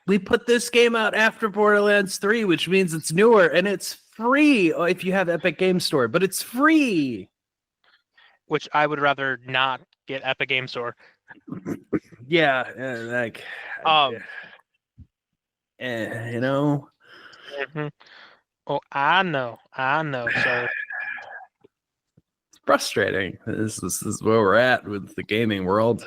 We put this game out after Borderlands 3, which means it's newer, and it's free if you have Epic Game Store, but it's free. Which I would rather not get Epic Game Store. Yeah, you know. Mm-hmm. Oh, I know. So it's frustrating. This is where we're at with the gaming world.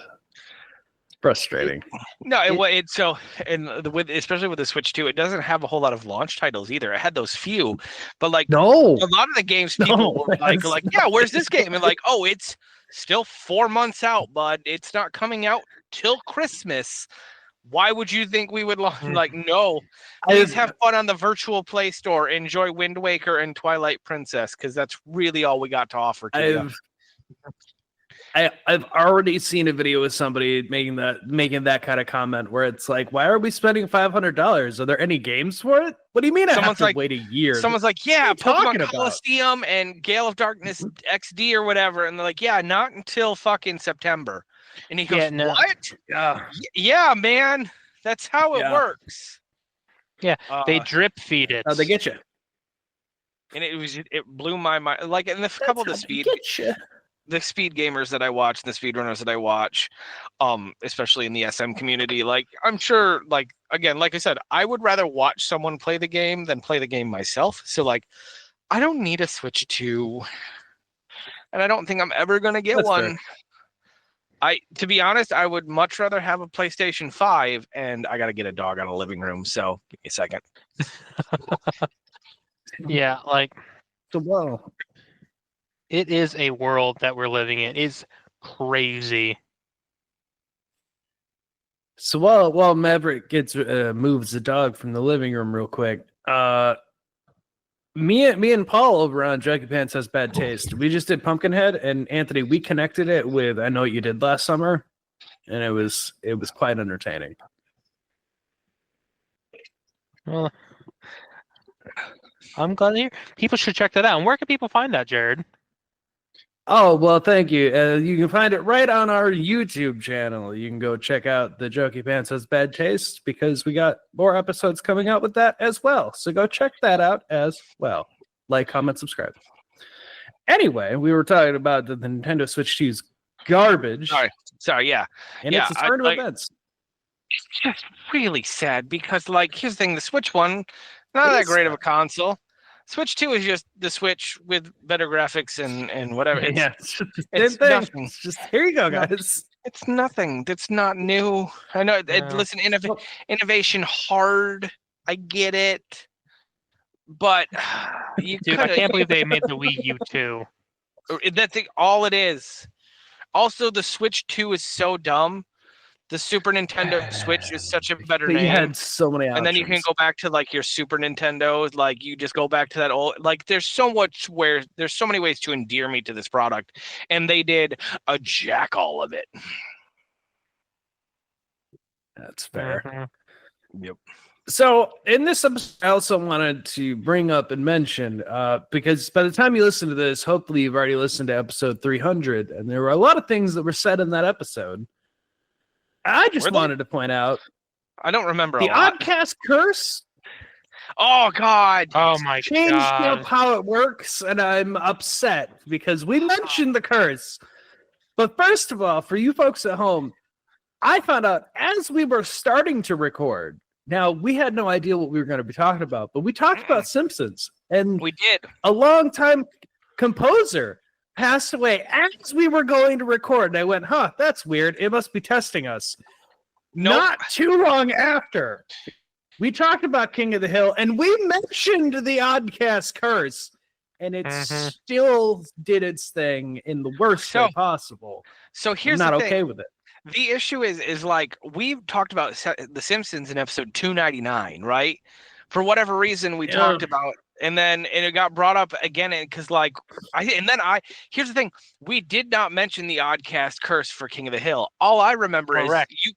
Frustrating. No, especially with the Switch 2, it doesn't have a whole lot of launch titles either. It had those few, but like a lot of the games people were like, yeah, where's this game? And like, oh, it's still 4 months out, bud. It's not coming out till Christmas. Why would you think we would launch? Like, no, please have fun on the Virtual Play Store. Enjoy Wind Waker and Twilight Princess, because that's really all we got to offer to you. I've already seen a video with somebody making that kind of comment where it's like, why are we spending $500? Are there any games for it? What do you mean? Someone's I have to wait a year. Someone's like, yeah, Pokemon Coliseum and Gale of Darkness XD or whatever, and they're like, yeah, not until fucking September. And he goes, what? Yeah, man, that's how it works. Yeah, they drip feed it. They get you. And it blew my mind. Like in a couple of the speed. the speed gamers that I watch, the speedrunners that I watch, especially in the SM community, like I'm sure, like again, like I said, I would rather watch someone play the game than play the game myself. So like, I don't need a Switch 2, and I don't think I'm ever gonna get That's one. fair. To be honest, I would much rather have a PlayStation 5, and I got to get a dog out of the living room. So give me a second. Yeah, like So well, it is a world that we're living in. It's crazy. so while Maverick gets moves the dog from the living room real quick, me and Paul over on Junkie Pants Has Bad Taste. We just did Pumpkinhead, and Anthony, we connected it with I Know What You Did Last Summer, and it was quite entertaining. Well, I'm glad to hear. People should check that out. And where can people find that, Jared? Oh, well, thank you. You can find it right on our YouTube channel. You can go check out the Junkie Pants Has Bad Taste because we got more episodes coming out with that as well. So go check that out as well. Like, comment, subscribe. Anyway, we were talking about the Nintendo Switch 2's garbage. Sorry, yeah. And Yeah, it's a turn of like- events. It's just really sad because, like, here's the thing: the Switch 1, not It that is great of sad. a console. Switch 2 is just the Switch with better graphics and whatever. It's, Yeah, it's just the it's same thing. nothing. It's just here you go, No. guys. It's nothing. That's not new. I know. Yeah. Listen, innovation hard. I get it, but you Dude, I could. can't believe they made the Wii U too. That's all it is. Also, the Switch 2 is so dumb. The Super Nintendo Switch is such a better But you name. had so many options. And then you can go back to like your Super Nintendo, like you just go back to that old, like there's so many ways to endear me to this product, and they did a jack all of it. That's fair. Mhm. Yep. So in this episode, I also wanted to bring up and mention, because by the time you listen to this, hopefully you've already listened to episode 300, and there were a lot of things that were said in that episode. I just Were they? wanted to point out I don't remember the a lot. Oddcast curse Oh God. Oh my changed god. up how it works, and I'm upset because we mentioned the curse. But first of all, for you folks at home, I found out as we were starting to record. Now, we had no idea what we were going to be talking about, but we talked about Simpsons, and We did. a longtime composer passed away as we were going to record. And I went, huh, that's weird. It must be testing us. Nope. Not too long after, we talked about King of the Hill, and we mentioned the Oddcast curse, and it Mhm. still did its thing in the worst way So, possible. So I'm here's not the thing. okay with it. The issue is like we've talked about The Simpsons in episode 299, right? For whatever reason, we Yeah. talked about, and it got brought up again because here's the thing: we did not mention the Oddcast curse for King of the Hill. All I remember Correct. is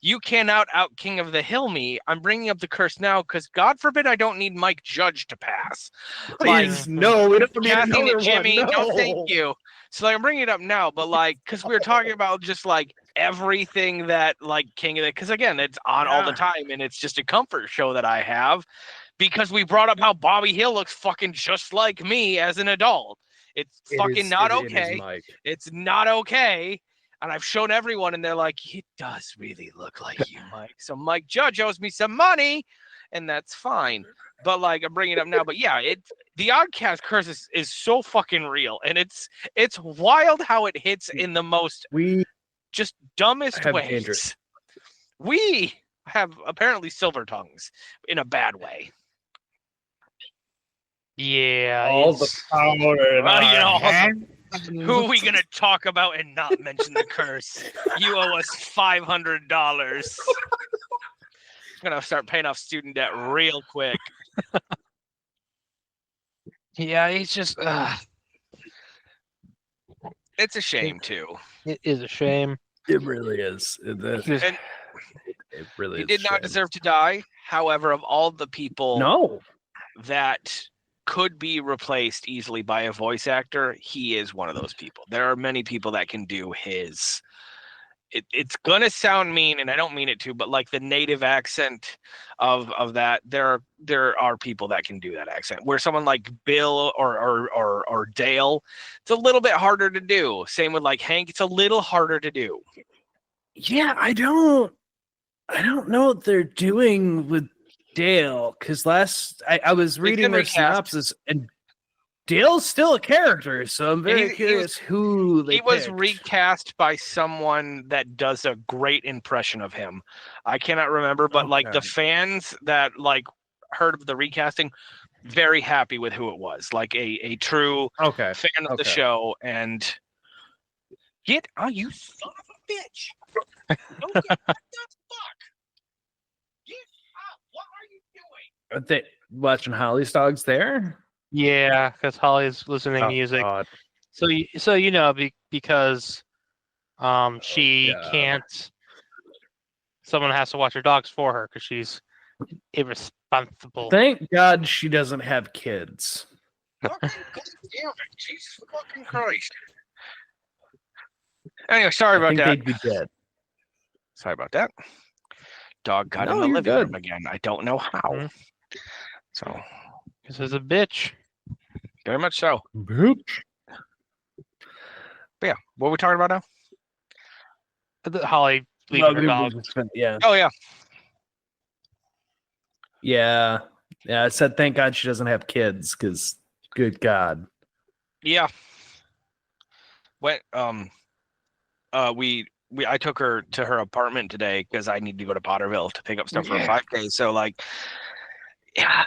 you cannot out King of the Hill me. I'm bringing up the curse now because God forbid I don't need Mike Judge to pass. Please, no, we don't need Kathy another and Jimmy, one. no, No. thank you. So like, I'm bringing it up now, but like, because we were talking about just like everything that like King of the, because again, it's on all the time, and it's just a comfort show that I have, because we brought up how Bobby Hill looks fucking just like me as an adult. It's fucking not okay. Mike. It's not okay. And I've shown everyone, and they're like, he does really look like you, Mike. So Mike Judge owes me some money, and that's fine. But like, I'm bringing it up now. But yeah, the Oddcast curse is so fucking real, and it's wild how it hits in the most We just dumbest have ways. dangerous. We have apparently silver tongues in a bad way. Yeah. all the it's- power in Well, our you know, hands. Who are we gonna talk about and not mention the curse? You owe us $500. I'm gonna start paying off student debt real quick. Yeah, it's just It's a shame too. it is a shame. It really is. It And really he is. did a not shame. deserve to die. However, of all the people No. that could be replaced easily by a voice actor, he is one of those people. There are many people that can do his it's gonna sound mean, and I don't mean it to, but like the native accent of that, there are people that can do that accent. Where someone like Bill or Dale, it's a little bit harder to do. Same with like Hank, it's a little harder to do. Yeah, I don't know what they're doing with Dale, because I was reading been their recast. synopsis, and Dale's still a character, so I'm very curious who they He was picked. recast by someone that does a great impression of him. I cannot remember, but like the Okay. fans that like heard of the recasting, very happy with who it was. Like a true Okay. fan of the Okay. show. And you son of a bitch! Don't get what the fuck? Get out! What are you doing? Are they watching Holly's Dogs there? Yeah, because Holly's listening to Oh, music. God. So you know, because she God. can't. Someone has to watch her dogs for her because she's irresponsible. Thank God she doesn't have kids. Fucking goddamn it! Jesus fucking Christ! Anyway, sorry I about think that. they'd be dead. Sorry about that. Dog got in No, the you're living good. room again. I don't know how. Mhm. So This is a bitch. very much so. Bitch. But yeah, what are we talking about now? Holly leaving her dog. Yeah. Oh yeah, Yeah. Yeah. I said thank God she doesn't have kids, because good God. yeah. Went I took her to her apartment today because I need to go to Potterville to pick up stuff for a 5K. So like, yeah,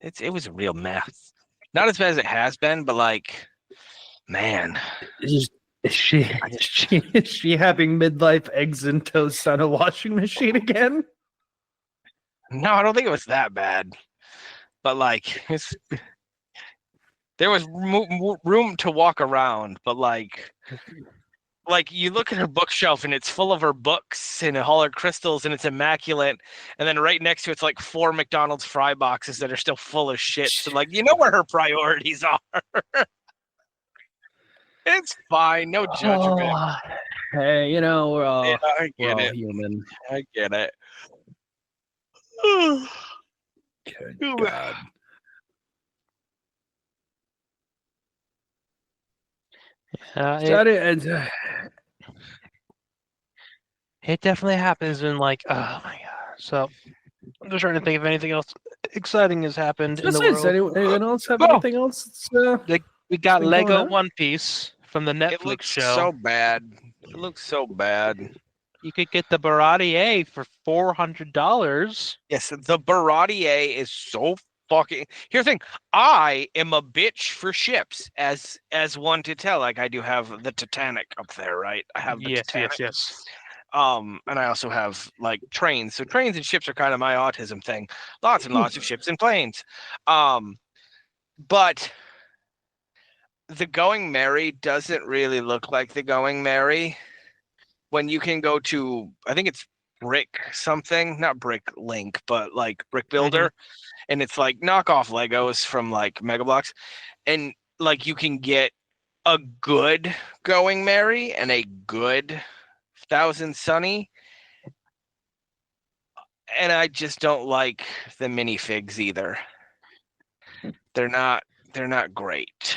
it was a real mess. Not as bad as it has been, but like, man, Is she having midlife eggs and toast on a washing machine again? no, I don't think it was that bad. But like, there was room to walk around, but like you look at her bookshelf and it's full of her books and all her crystals and it's immaculate, and then right next to it's like 4 McDonald's fry boxes that are still full of shit. So like, you know where her priorities are. It's fine, no judgment. Oh, hey, we're all, Yeah, I we're get all it. human. I get it. Good Ooh. God. It definitely happens in like, oh my god. So I'm just trying to think if anything else exciting has happened in the world. Anyone else have Oh! anything else? We got been Lego going on? One Piece from the It Netflix looks show. so bad. It looks so bad. You could get the Baratier for $400. Yes, the Baratier is so fucking. Here's the thing: I am a bitch for ships, as one to tell. Like I do have the Titanic up there, right? I have the Titanic. Yes. And I also have like trains. So trains and ships are kind of my autism thing. Lots and lots of ships and planes. But the Going Merry doesn't really look like the Going Merry. When you can go to, I think it's Brick something, not Brick Link, but like Brick Builder, and it's like knockoff Legos from like Mega Bloks, and like you can get a good Going Merry and a good Thousand Sunny, and I just don't like the minifigs either. They're not great.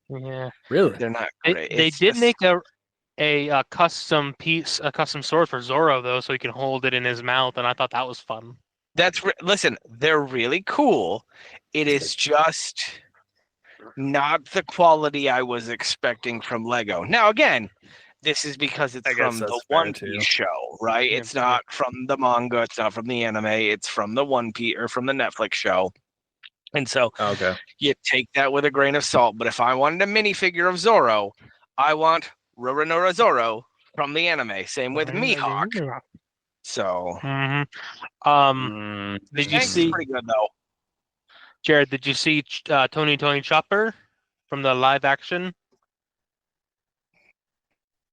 Yeah. Really? They're not They great. did It's make a custom piece, a custom sword for Zoro though, so he can hold it in his mouth, and I thought that was fun. listen, they're really cool. It is just not the quality I was expecting from Lego. Now again, this is because it's from the One Piece show, right? Yeah. It's not from the manga, it's not from the anime, it's from the One Piece or from the Netflix show. And so Okay. you take that with a grain of salt. But if I wanted a minifigure of Zoro, I want Roronoa Zoro from the anime. Same with Mihawk. So did you see pretty good though? Jared, did you see Tony Chopper from the live action?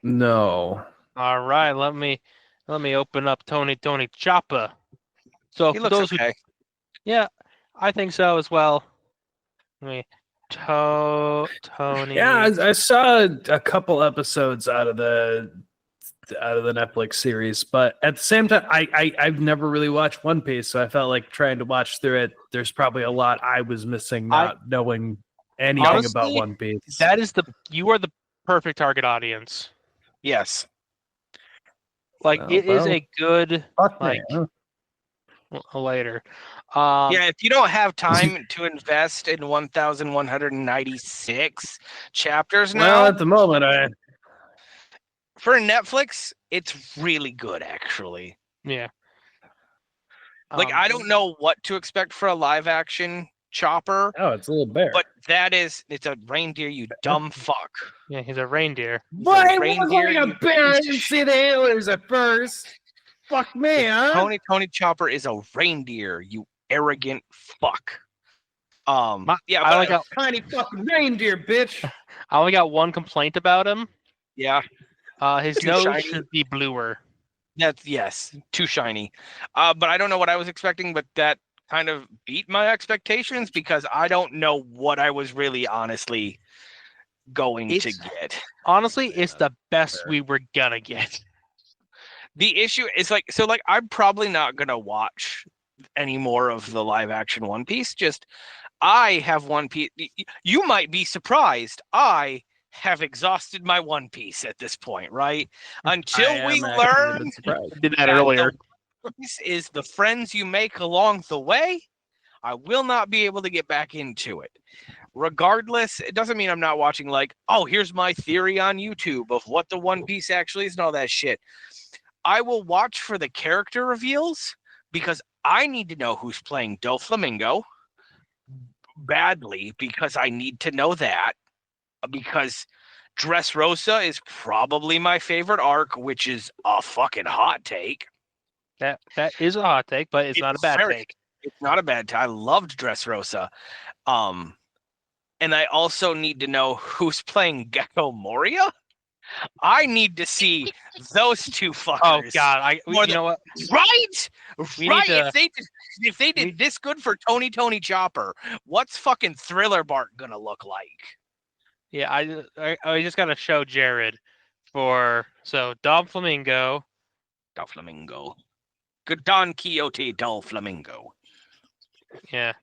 No. All right, let me open up Tony Chopper. So He for looks those okay. yeah, I think so as well. Tony. Yeah, I saw a couple episodes out of the Netflix series, but at the same time, I've never really watched One Piece, so I felt like trying to watch through it. There's probably a lot I was missing, not knowing anything Honestly, about One Piece. You are the perfect target audience. Yes. Like it is a good Fuck like me, huh? later. Yeah, if you don't have time to invest in 1,196 chapters now, Well, at the moment, for Netflix, it's really good, actually. Yeah. Like, I don't know what to expect for a live action Chopper, it's a little bear. but it's a reindeer, you dumb fuck. Yeah, he's a reindeer. But it reindeer, was like you a bear. I piece of didn't see the antlers at first. Fuck me, huh? Tony Chopper is a reindeer, you arrogant fuck. I but got Tiny fucking reindeer, bitch. I only got one complaint about him. yeah, His Too nose shiny. should be bluer. yes, too shiny. But I don't know what I was expecting, but that kind of beat my expectations because I don't know what I was really honestly going to get. Honestly, it's the best we were gonna get. The issue is I'm probably not gonna watch any more of the live action One Piece. Just I have One Piece. You might be surprised. I have exhausted my One Piece at this point, right? Until we learn Did that earlier. This is the friends you make along the way. I will not be able to get back into it. Regardless, it doesn't mean I'm not watching here's my theory on YouTube of what the One Piece actually is and all that shit. I will watch for the character reveals because I need to know who's playing Doflamingo badly because I need to know that because Dressrosa is probably my favorite arc, which is a fucking hot take. That is a hot take, but it's not a bad take. It's not a bad take. I loved Dressrosa. And I also need to know who's playing Gecko Moria. I need to see those two fuckers. Oh God! You know what? Right? Right. To, if they did this good for Tony Chopper, what's fucking Thriller Bark gonna look like? Yeah, I just gotta show Jared Don Flamingo. Good Don Quixote Doflamingo. Yeah.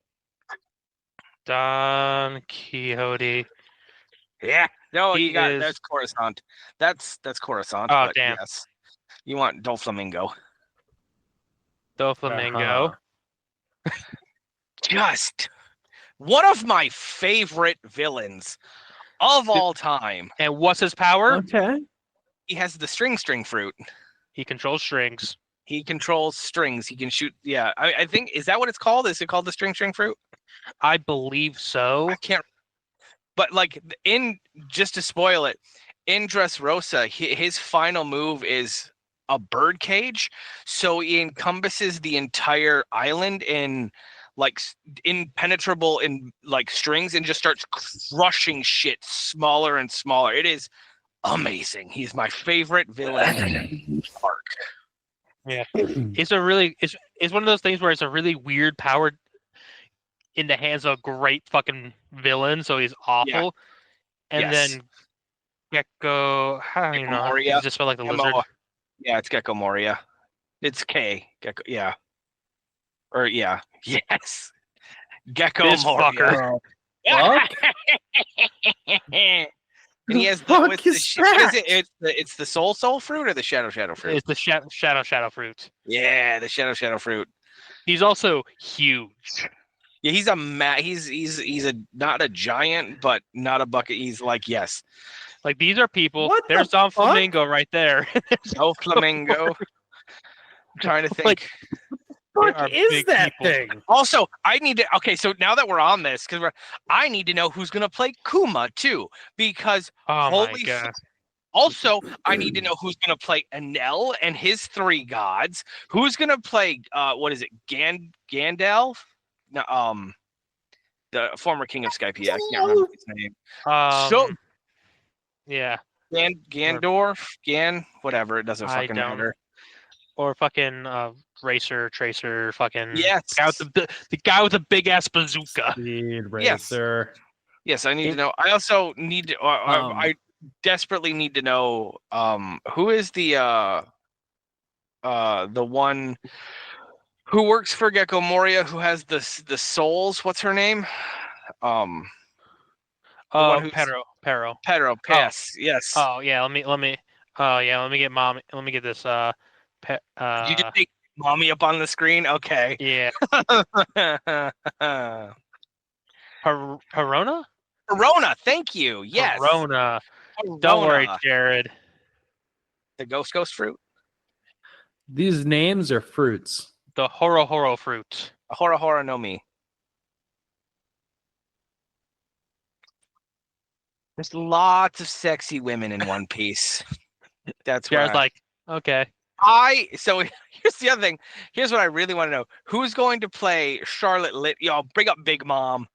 Don Quixote. Yeah. No, that's Coruscant. That's Coruscant. Oh, but damn. Yes. You want Doflamingo. Doflamingo. Just one of my favorite villains of all time. And what's his power? Okay. He has the string fruit. He controls strings. He controls strings. He can shoot. Yeah, I think, is that what it's called? Is it called the string fruit? I believe so. I can't. But just to spoil it, in Dressrosa, his final move is a bird cage. So he encompasses the entire island in impenetrable strings and just starts crushing shit smaller and smaller. It is amazing. He's my favorite villain arc. Yeah, it's one of those things where it's a really weird power in the hands of a great fucking villain, so he's awful. Yeah. And then Gecko, how do you know? Moria. Does it just feel like the lizard? Yeah, it's Gecko Moria. It's K. Gecko. Yeah. Or yeah. Yes. Gecko This Moria. Fuck? And he has Fuck it's the soul fruit or the shadow fruit? It's the shadow fruit. Yeah, the shadow fruit. He's also huge. Yeah, he's not a giant, but not a bucket. He's yes. Like these are people. What There's the Don fuck? Flamingo right there. Doflamingo. I'm trying to think. What is that people. thing? Also, I need to. Okay, so now that we're on this, I need to know who's gonna play Kuma too, because Oh my god. Also, I need to know who's gonna play Enel and his three gods. Who's gonna play? What is it? Gandalf? No, the former king of Skypiea. I can't remember his name. Yeah. Gandorf, whatever. It doesn't fucking matter. Or fucking Tracer, fucking yes, the guy with the big ass bazooka. Speed Racer. Yes, I need to know. I also need to. I desperately need to know. Who is the one who works for Gecko Moria who has the souls? What's her name? The one who's Pero. Pedro. Yes, yes. Oh yeah, let me. Oh yeah, let me get mom. Let me get this. Did you just take mommy up on the screen? Okay. Yeah. Perona. Perona. Thank you. Yes. Perona. Don't worry, Jared. The ghost fruit. These names are fruits. The horo fruit. A hora no mi. There's lots of sexy women in One Piece. That's Jared's like, okay. So here's the other thing. Here's what I really want to know. Who's going to play Charlotte Y'all bring up Big Mom.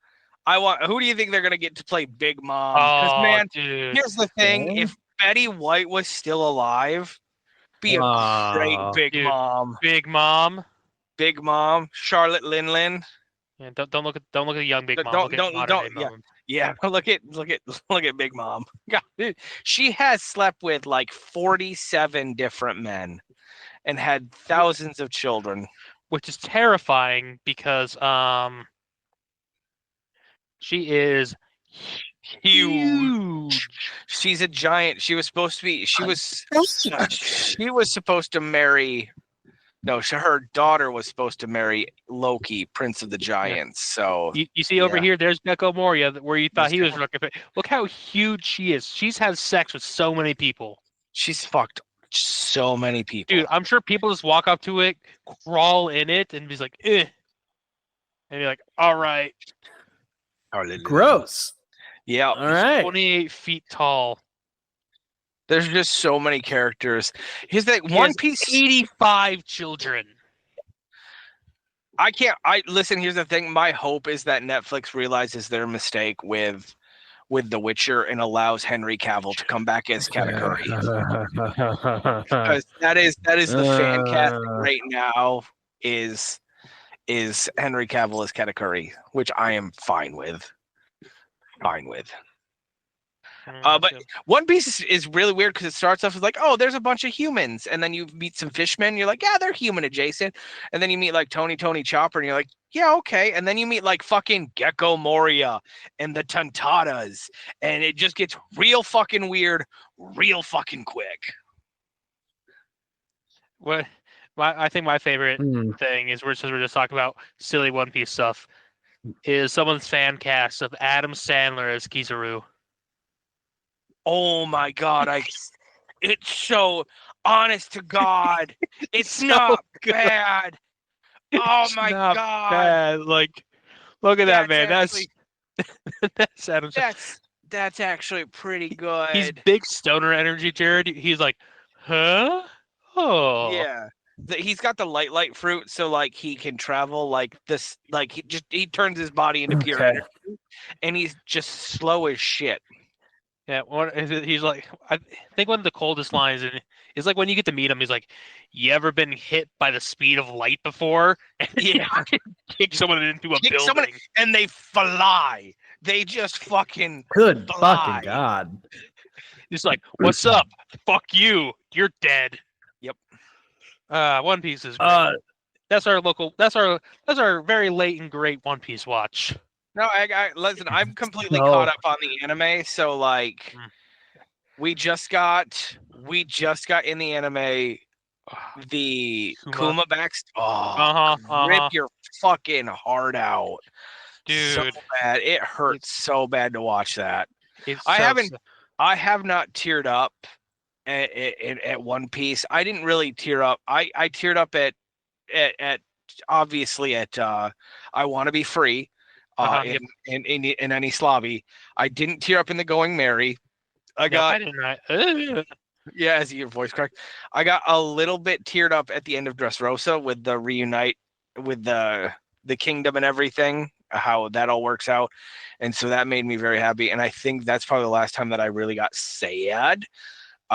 Who do you think they're gonna get to play Big Mom? Because man, dude. Here's the thing. If Betty White was still alive, be a great Big Mom. Big Mom. Big Mom. Charlotte Lin. Yeah, don't look at the young Big Mom. Yeah, look at Big Mom. God, dude, she has slept with like 47 different men and had thousands of children, which is terrifying because she is huge. She's a giant. She was supposed to be. She was supposed to marry. No, her daughter was supposed to marry Loki, Prince of the Giants. So you see over here, there's Gecko Moria, where you thought he was looking. Look how huge she is. She's had sex with so many people. She's fucked so many people. Dude, I'm sure people just walk up to it, crawl in it, and be like, eh. And be like, all right. Gross. Yeah. All right. 28 feet tall. There's just so many characters. Here's the One Piece. 85 children. Listen, here's the thing. My hope is that Netflix realizes their mistake with The Witcher and allows Henry Cavill to come back as Katakuri. Because that is the fan cast right now is Henry Cavill as Katakuri, which I am fine with. But One Piece is really weird because it starts off as like, oh, there's a bunch of humans, and then you meet some fishmen. You're like, yeah, they're human adjacent, and then you meet like Tony Chopper, and you're like, yeah, okay, and then you meet like fucking Gecko Moria and the Tantatas, and it just gets real fucking weird, real fucking quick. I think my favorite thing is we're just talking about silly One Piece stuff. Is someone's fan cast of Adam Sandler as Kizaru. Oh my god, it's so honest to God. It's so not bad. Oh my god. Bad. Like, look at that man. That's Adam Sandler. That's actually pretty good. He's big stoner energy, Jared. He's like, huh? Oh. Yeah. He's got the light fruit, so like he can travel like this, like he turns his body into pure energy, and he's just slow as shit. Yeah, he's like, I think one of the coldest lines is like when you get to meet him, he's like, "You ever been hit by the speed of light before?" And kick someone into a building, and they fly. They just fucking good fly. Fucking god. He's like, "What's up? Fuck you. You're dead." Yep. One Piece is great. That's our very late and great One Piece watch. No, listen, I'm completely caught up on the anime, so like we just got in the anime the Kuma rip your fucking heart out. Dude. So bad. It hurts so bad to watch that. I have not teared up at One Piece. I didn't really tear up. I teared up at obviously at I Want to Be Free. In any Slavi. I didn't tear up in the Going Merry. Yeah, as your voice cracked. I got a little bit teared up at the end of Dressrosa with the reunite with the kingdom and everything, how that all works out. And so that made me very happy. And I think that's probably the last time that I really got sad.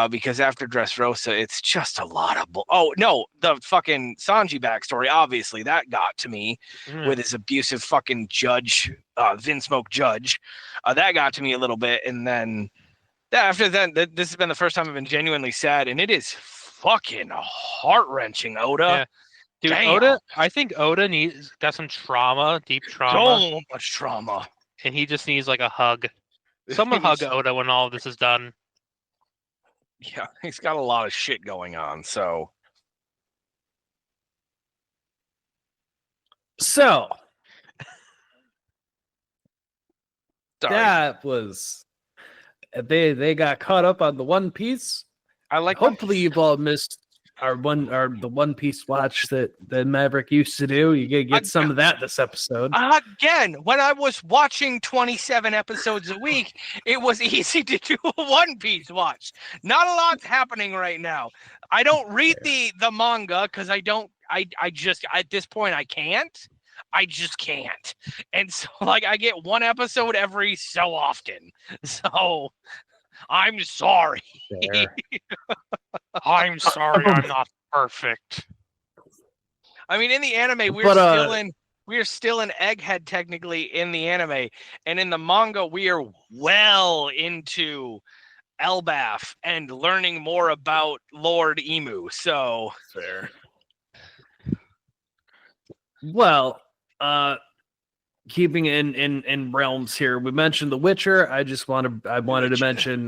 because after Dressrosa, it's just a lot of oh no, the fucking Sanji backstory, obviously that got to me with his abusive fucking judge, Vin Smoke judge. That got to me a little bit, and then after that, this has been the first time I've been genuinely sad, and it is fucking heart-wrenching, Oda. Yeah. Dude, Damn. Oda, I think Oda got some trauma, deep trauma. So much trauma. And he just needs like a hug. Someone hug Oda when all of this is done. Yeah, he's got a lot of shit going on, so. So Sorry. that was they got caught up on the One Piece. I like. Hopefully, you've all missed the One Piece watch that Maverick used to do. You get some of that this episode. Again, when I was watching 27 episodes a week, it was easy to do a One Piece watch. Not a lot's happening right now. I don't read the manga because I just at this point I can't. I just can't. And so like I get one episode every so often. So I'm sorry. I'm sorry, I'm not perfect. I mean, in the anime, we're still in Egghead technically in the anime, and in the manga, we are well into Elbaf and learning more about Lord Emu. So fair. Well, keeping in realms here, we mentioned The Witcher. I wanted to mention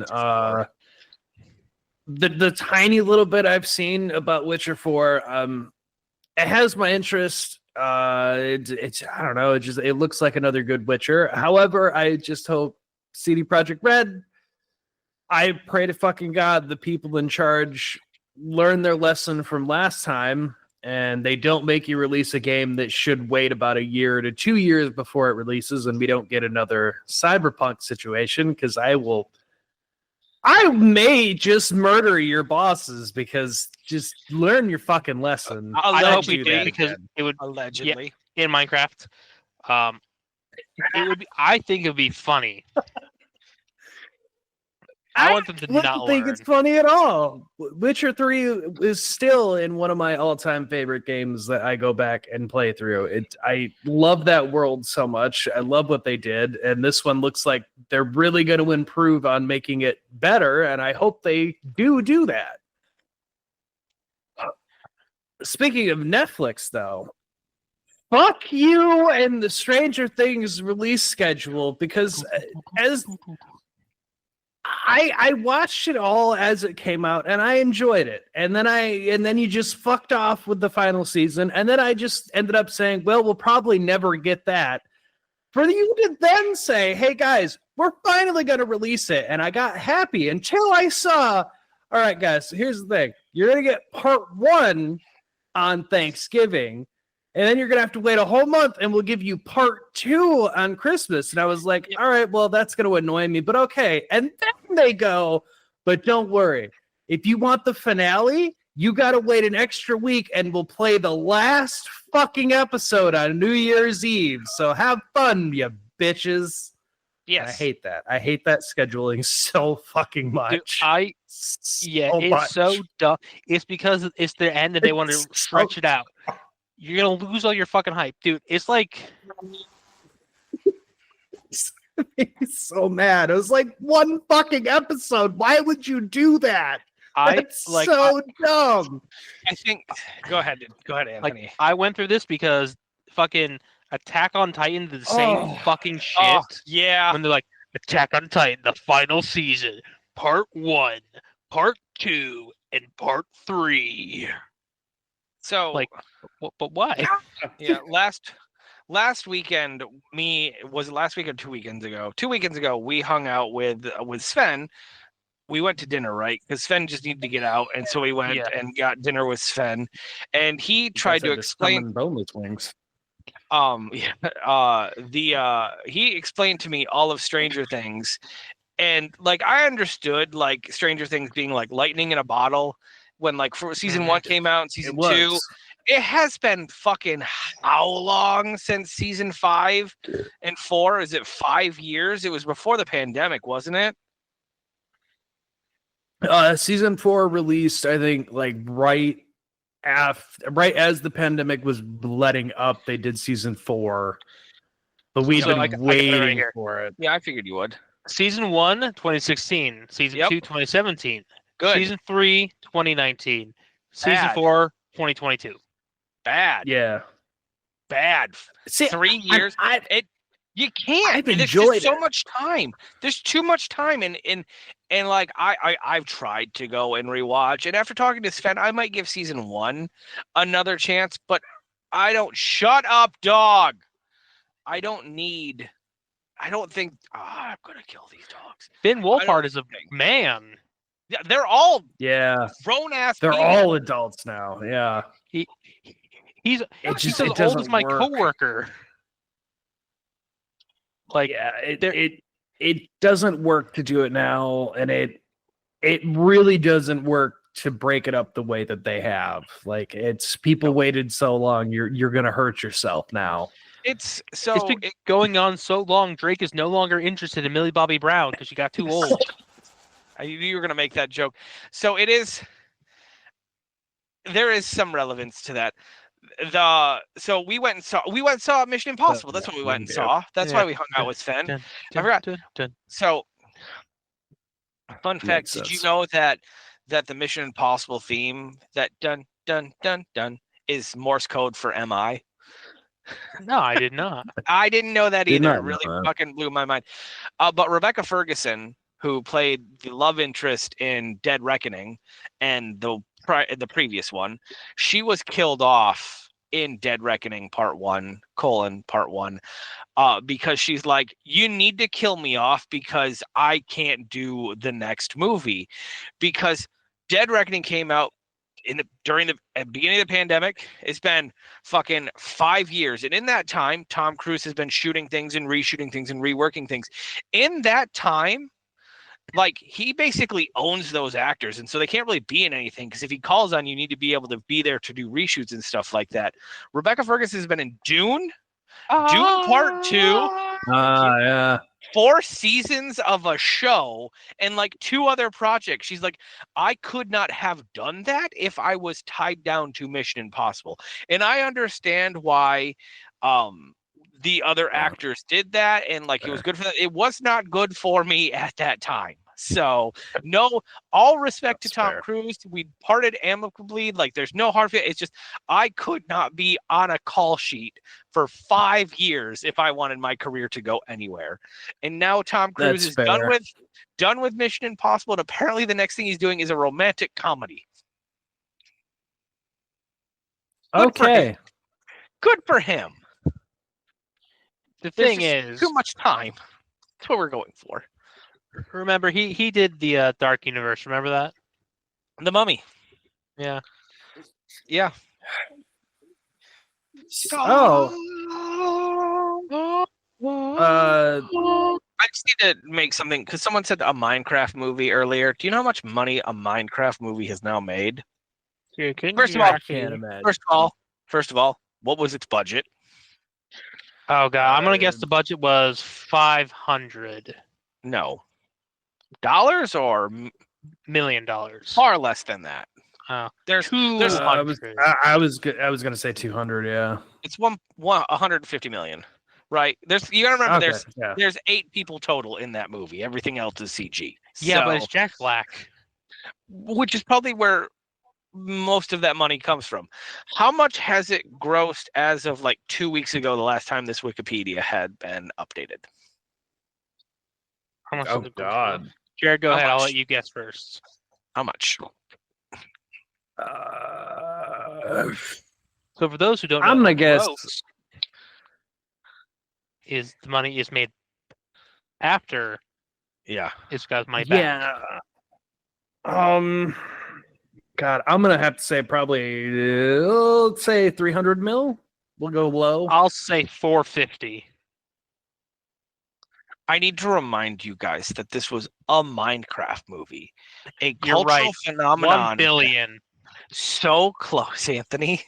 the tiny little bit I've seen about Witcher 4. It has my interest. It's I don't know. It looks like another good Witcher. However, I just hope CD Projekt Red. I pray to fucking God the people in charge learn their lesson from last time, and they don't make you release a game that should wait about a year to 2 years before it releases, and we don't get another Cyberpunk situation, because I may just murder your bosses, because just learn your fucking lesson. I hope we do, because it would allegedly in Minecraft. It would be. I think it would be funny. I want them to not don't think learn. it's funny at all. Witcher 3 is still in one of my all-time favorite games that I go back and play through. I love that world so much. I love what they did, and this one looks like they're really going to improve on making it better, and I hope they do that. Speaking of Netflix, though, fuck you and the Stranger Things release schedule, because as I watched it all as it came out, and I enjoyed it. And then you just fucked off with the final season, and then I just ended up saying, well, we'll probably never get that. For you to then say, hey guys, we're finally going to release it. And I got happy until I saw, all right, guys, here's the thing. You're going to get part 1 on Thanksgiving, and then you're going to have to wait a whole month, and we'll give you part 2 on Christmas. And I was like, all right, well, that's going to annoy me, but okay. And then they go, but don't worry. If you want the finale, you got to wait an extra week, and we'll play the last fucking episode on New Year's Eve. So have fun, you bitches. Yes. I hate that. I hate that scheduling so fucking much. Dude, it's so dumb. It's because it's the end and they want to stretch it out. You're gonna lose all your fucking hype, dude. It's like he's so mad. It was like one fucking episode. Why would you do that? That's so dumb. I think. Go ahead, Anthony. Like, I went through this because fucking Attack on Titan did the same fucking shit. Oh, yeah. When they're like, Attack on Titan, the final season, part 1, part 2, and part 3. So, like, but why? Yeah, last weekend, was it last week or 2 weekends ago? 2 weekends ago, we hung out with Sven. We went to dinner, right? Because Sven just needed to get out, and so we went and got dinner with Sven. And he tried to explain boneless wings. He explained to me all of Stranger Things, and like I understood like Stranger Things being like lightning in a bottle when like for season 1 came out and season 2. It has been fucking how long since season 5 and 4? Is it 5 years? It was before the pandemic, wasn't it? Season 4 released, I think, like right as the pandemic was letting up. They did season 4, but we'd So been I got it waiting right here. for it. Yeah, I figured you would. Season 1, 2016. Season Yep. 2, 2017. Good. Season 3, 2019. Season Bad. 4, 2022. Bad. Yeah. Bad. See, 3 years. You can't. I've There's enjoyed just so it. much time. There's too much time, and like I've tried to go and rewatch, and after talking to Sven, I might give season 1 another chance, but I don't. Shut up, dog. I don't think. I'm gonna kill these dogs. Finn I don't Wolfhard is a think- man. Yeah, they're all Yeah. grown ass. They're people. all adults now. Yeah. He's It he's just- as it old doesn't as my work. coworker. Like, Yeah, it doesn't work to do it now, and it really doesn't work to break it up the way that they have. Like, it's people waited so long, you're gonna hurt yourself now. It's it's so. been going on so long. Drake is no longer interested in Millie Bobby Brown because she got too old. I knew you were gonna make that joke. So it is. There is some relevance to that. So we went and saw Mission Impossible. That's what we went and saw. That's why we hung out with Sven. Dun, I forgot. dun, dun. So, fun fact: did you sense. know that the Mission Impossible theme, that dun dun dun dun, is Morse code for MI? No, I did not. I didn't know that Did either. not It know really that. fucking blew my mind. But Rebecca Ferguson, who played the love interest in Dead Reckoning and the previous one, she was killed off in Dead Reckoning Part 1, Part 1, because she's like, you need to kill me off because I can't do the next movie. Because Dead Reckoning came out during the beginning of the pandemic. It's been fucking 5 years, and in that time, Tom Cruise has been shooting things and reshooting things and reworking things. In that time, like, he basically owns those actors, and so they can't really be in anything, because if he calls on you, you need to be able to be there to do reshoots and stuff like that. Rebecca Ferguson has been in Dune Part 2, Yeah. 4 seasons of a show, and like 2 other projects. She's like, I could not have done that if I was tied down to Mission Impossible. And I understand why the other actors did that, and like, it was good for them. It was not good for me at that time. So, no, all respect to That's Tom fair. Cruise. We parted amicably. Like, there's no hard feelings. It's just, I could not be on a call sheet for 5 years if I wanted my career to go anywhere. And now Tom Cruise That's is fair. done with Mission Impossible, and apparently the next thing he's doing is a romantic comedy. Good for Okay. him. Good for him. The There's thing just is, too much time. That's what we're going for. remember he did the Dark Universe. Remember that? The Mummy. Yeah. Yeah. Oh. I just need to make something, because someone said a Minecraft movie earlier. Do you know how much money a Minecraft movie has now made? First of all, Can't imagine. First of all, what was its budget? Oh god, I'm gonna guess the budget was 500 No. Dollars or million. far less than that. Oh. There's I was gonna say 200. Yeah. it's 150 million, right? You gotta remember, Okay, there's 8 people total in that movie. Everything else is CG. Yeah, but So- it's Jack Black. which is probably where most of that money comes from. How much has it grossed as of like 2 weeks ago, the last time this Wikipedia had been updated? How much Oh did it go God. for? Jared, go How ahead. I'll much? let you guess first. How much? So for those who don't know, I'm gonna guess. gross is the money is made after Yeah. it's got my back. Yeah. God, I'm gonna have to say probably let's say 300 mil. We'll go low. I'll say 450. I need to remind you guys that this was a Minecraft movie, a You're cultural right. phenomenon. 1 billion. So close, Anthony.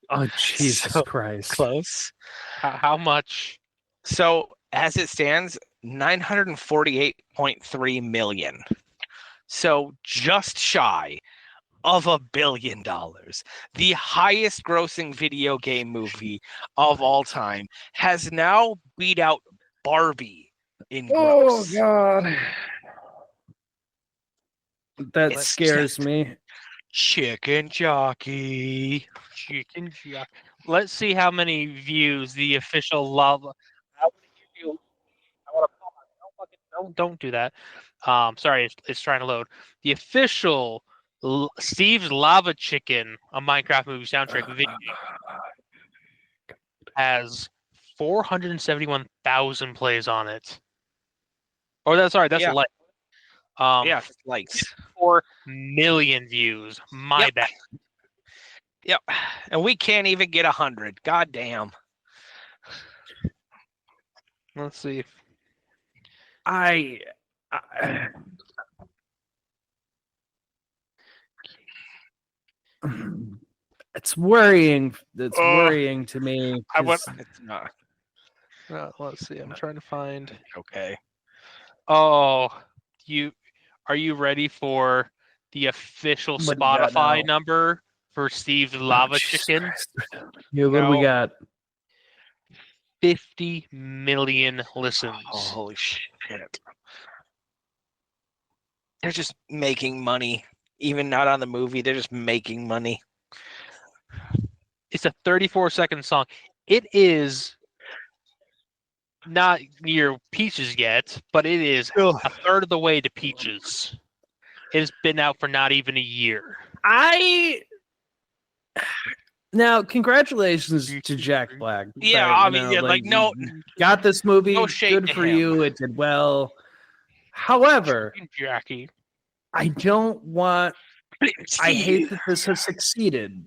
Oh Jesus So Christ! Close. How much? So as it stands, 948.3 million. So just shy of $1 billion, the highest grossing video game movie of all time, has now beat out Barbie in gross. God. That It's scares just- me. Chicken jockey. Chicken jock. Let's see how many views the official love. I want to give you. I want to. Don't do that. Sorry, it's trying to load. The official Steve's Lava Chicken, a Minecraft movie soundtrack video, has 471,000 plays on it. Or that's sorry, that's Yeah. like. Yeah, likes. 4 million views. My Yep. bad. Yep. And we can't even get 100. God damn. Let's see. It's worrying. It's worrying to me. I want- 'cause It's not let's see. I'm trying to find. okay. Oh, are you ready for the official What do you got Spotify now? number for Steve's Lava Chicken? Yeah, what do we No. got? 50 million listens. Holy shit. They're just making money. Even not on the movie, they're just making money. It's a 34-second song. It is not near Peaches yet, but it is a third of the way to Peaches. It has been out for not even a year. Now, congratulations to Jack Black. Yeah, Right, I mean, yeah, like, no- you got this movie. no shade Good to for him. you. It did well. However, Jackie. I don't want. I hate that this has succeeded,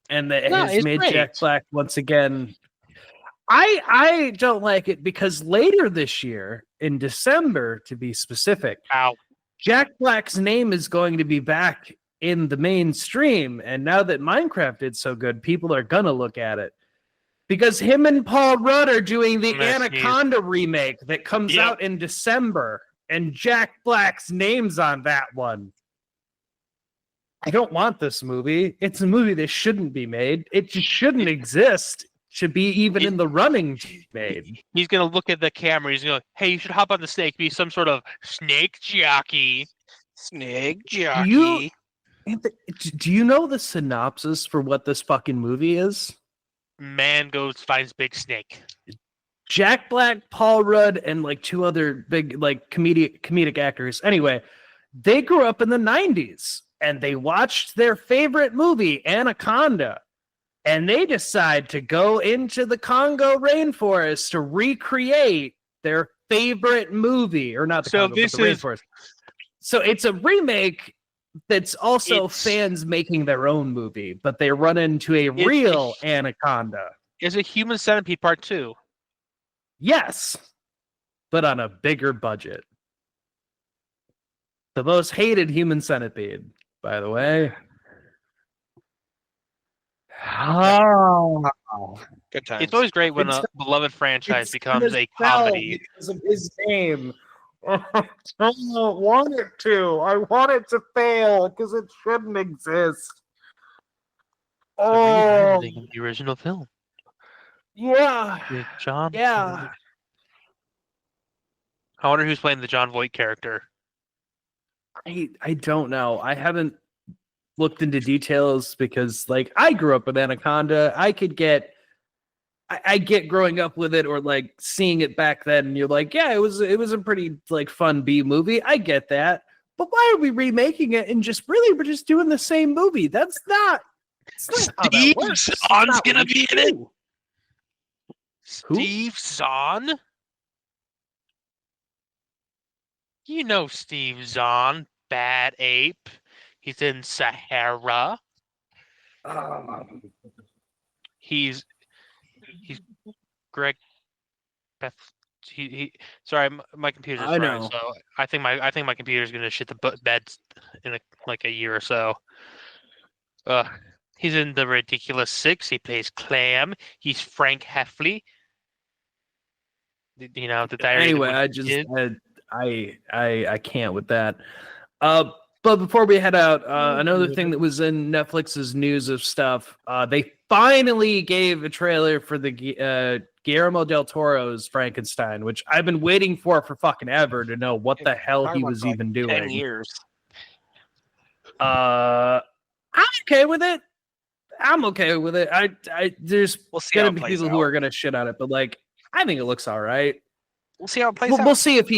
and that it No, has it's made great. Jack Black once again. I don't like it because later this year, in December to be specific, Ow. Jack Black's name is going to be back in the mainstream. And now that Minecraft did so good, people are going to look at it. Because him and Paul Rudd are doing the Let's see. Anaconda remake that comes Yep. out in December. And Jack Black's name's on that one. I don't want this movie. It's a movie that shouldn't be made. It just shouldn't exist. Should be even in the running to be made. He's gonna look at the camera. He's gonna go, "Hey, you should hop on the snake. Be some sort of snake jockey." Snake Do jockey. you, do you know the synopsis for what this fucking movie is? Man goes finds big snake. Jack Black, Paul Rudd, and like two other big like comedic actors. Anyway, they grew up in the 90s and they watched their favorite movie, Anaconda, and they decide to go into the Congo rainforest to recreate their favorite movie, or not the So Congo, this but the is- rainforest. So it's a remake that's also It's- fans making their own movie, but they run into a It's- real Anaconda. Is a Human Centipede Part 2. Yes, but on a bigger budget. The most hated human centipede, by the way. Oh, Good times. It's always great when It's- a beloved franchise it's becomes gonna a sell comedy. because of his name. I don't want it to. I want it to fail because it shouldn't exist. Oh, The original film yeah. with John. Yeah. I wonder who's playing the John Voight character. I don't know. I haven't looked into details because like I grew up with Anaconda. I get growing up with it or like seeing it back then and you're like, yeah, it was a pretty like fun B movie. I get that. But why are we remaking it and we're just doing the same movie? That's not how that Steve works. That's Zahn's not gonna what we be in it? do. Who? Steve Zahn? You know Steve Zahn, Bad Ape. He's in Sahara. He's Greg Beth. Sorry, my computer's I fried, know. so I think my computer's gonna shit the bed in like a year or so. He's in The Ridiculous Six. He plays Clam. He's Frank Heffley. You know the Diary of the Anyway, Wimpy Kid. I can't with that. But before we head out, another thing that was in Netflix's news of stuff, they finally gave a trailer for the Guillermo del Toro's Frankenstein, which I've been waiting for fucking ever to know what the hell he was even doing. 10 years. I'm okay with it. There's We'll see how gonna it be plays people who out. are gonna shit on it, but like, I think it looks all right. We'll see how it plays We'll out. see if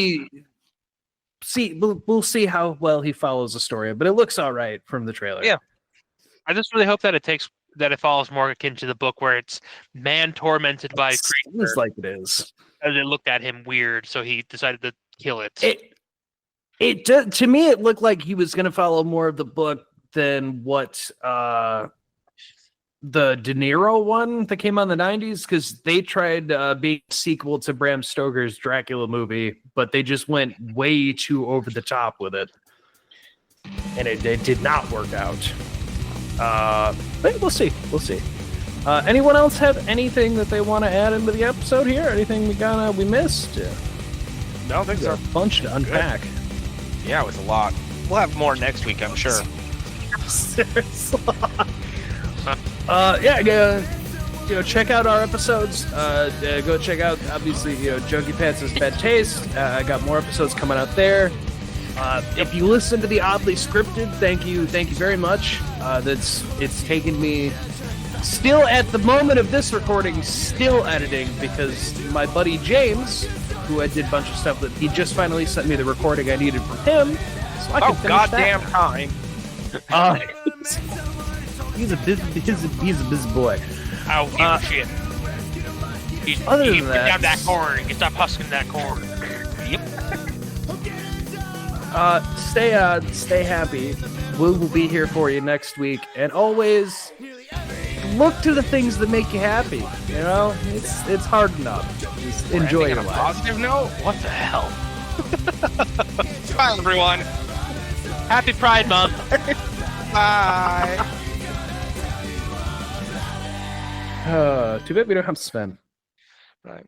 we'll see how well he follows the story, but it looks all right from the trailer. Yeah. I just really hope that it follows more akin to the book where it's man tormented by a It's creature. like it is. And it looked at him weird, so he decided to kill it. To me, it looked like he was going to follow more of the book than what the De Niro one that came out in the 90s, because they tried being a sequel to Bram Stoker's Dracula movie, but they just went way too over the top with it. And it did not work out. But we'll see. Anyone else have anything that they want to add into the episode here? Anything we missed? No, I think so. A bunch to unpack. Yeah, it was a lot. We'll have more next week, I'm sure. Check out our episodes. Go check out, obviously, Junkie Pants' Bad Taste. I got more episodes coming out there. If you listen to the Oddly Scripted, thank you very much. It's taken me, still at the moment of this recording, still editing, because my buddy James, who I did a bunch of stuff with, he just finally sent me the recording I needed from him. So I can finish goddamn that. time. He's a busy boy. I don't give a shit. Other He than get that, down that corn and stop husking that corn. Yep. Stay happy. We will be here for you next week, and always look to the things that make you happy. It's hard enough. Just enjoy your On a life. positive note? What the hell? Bye, everyone. Happy Pride Month. Bye. Too bad we don't have Sven. Right.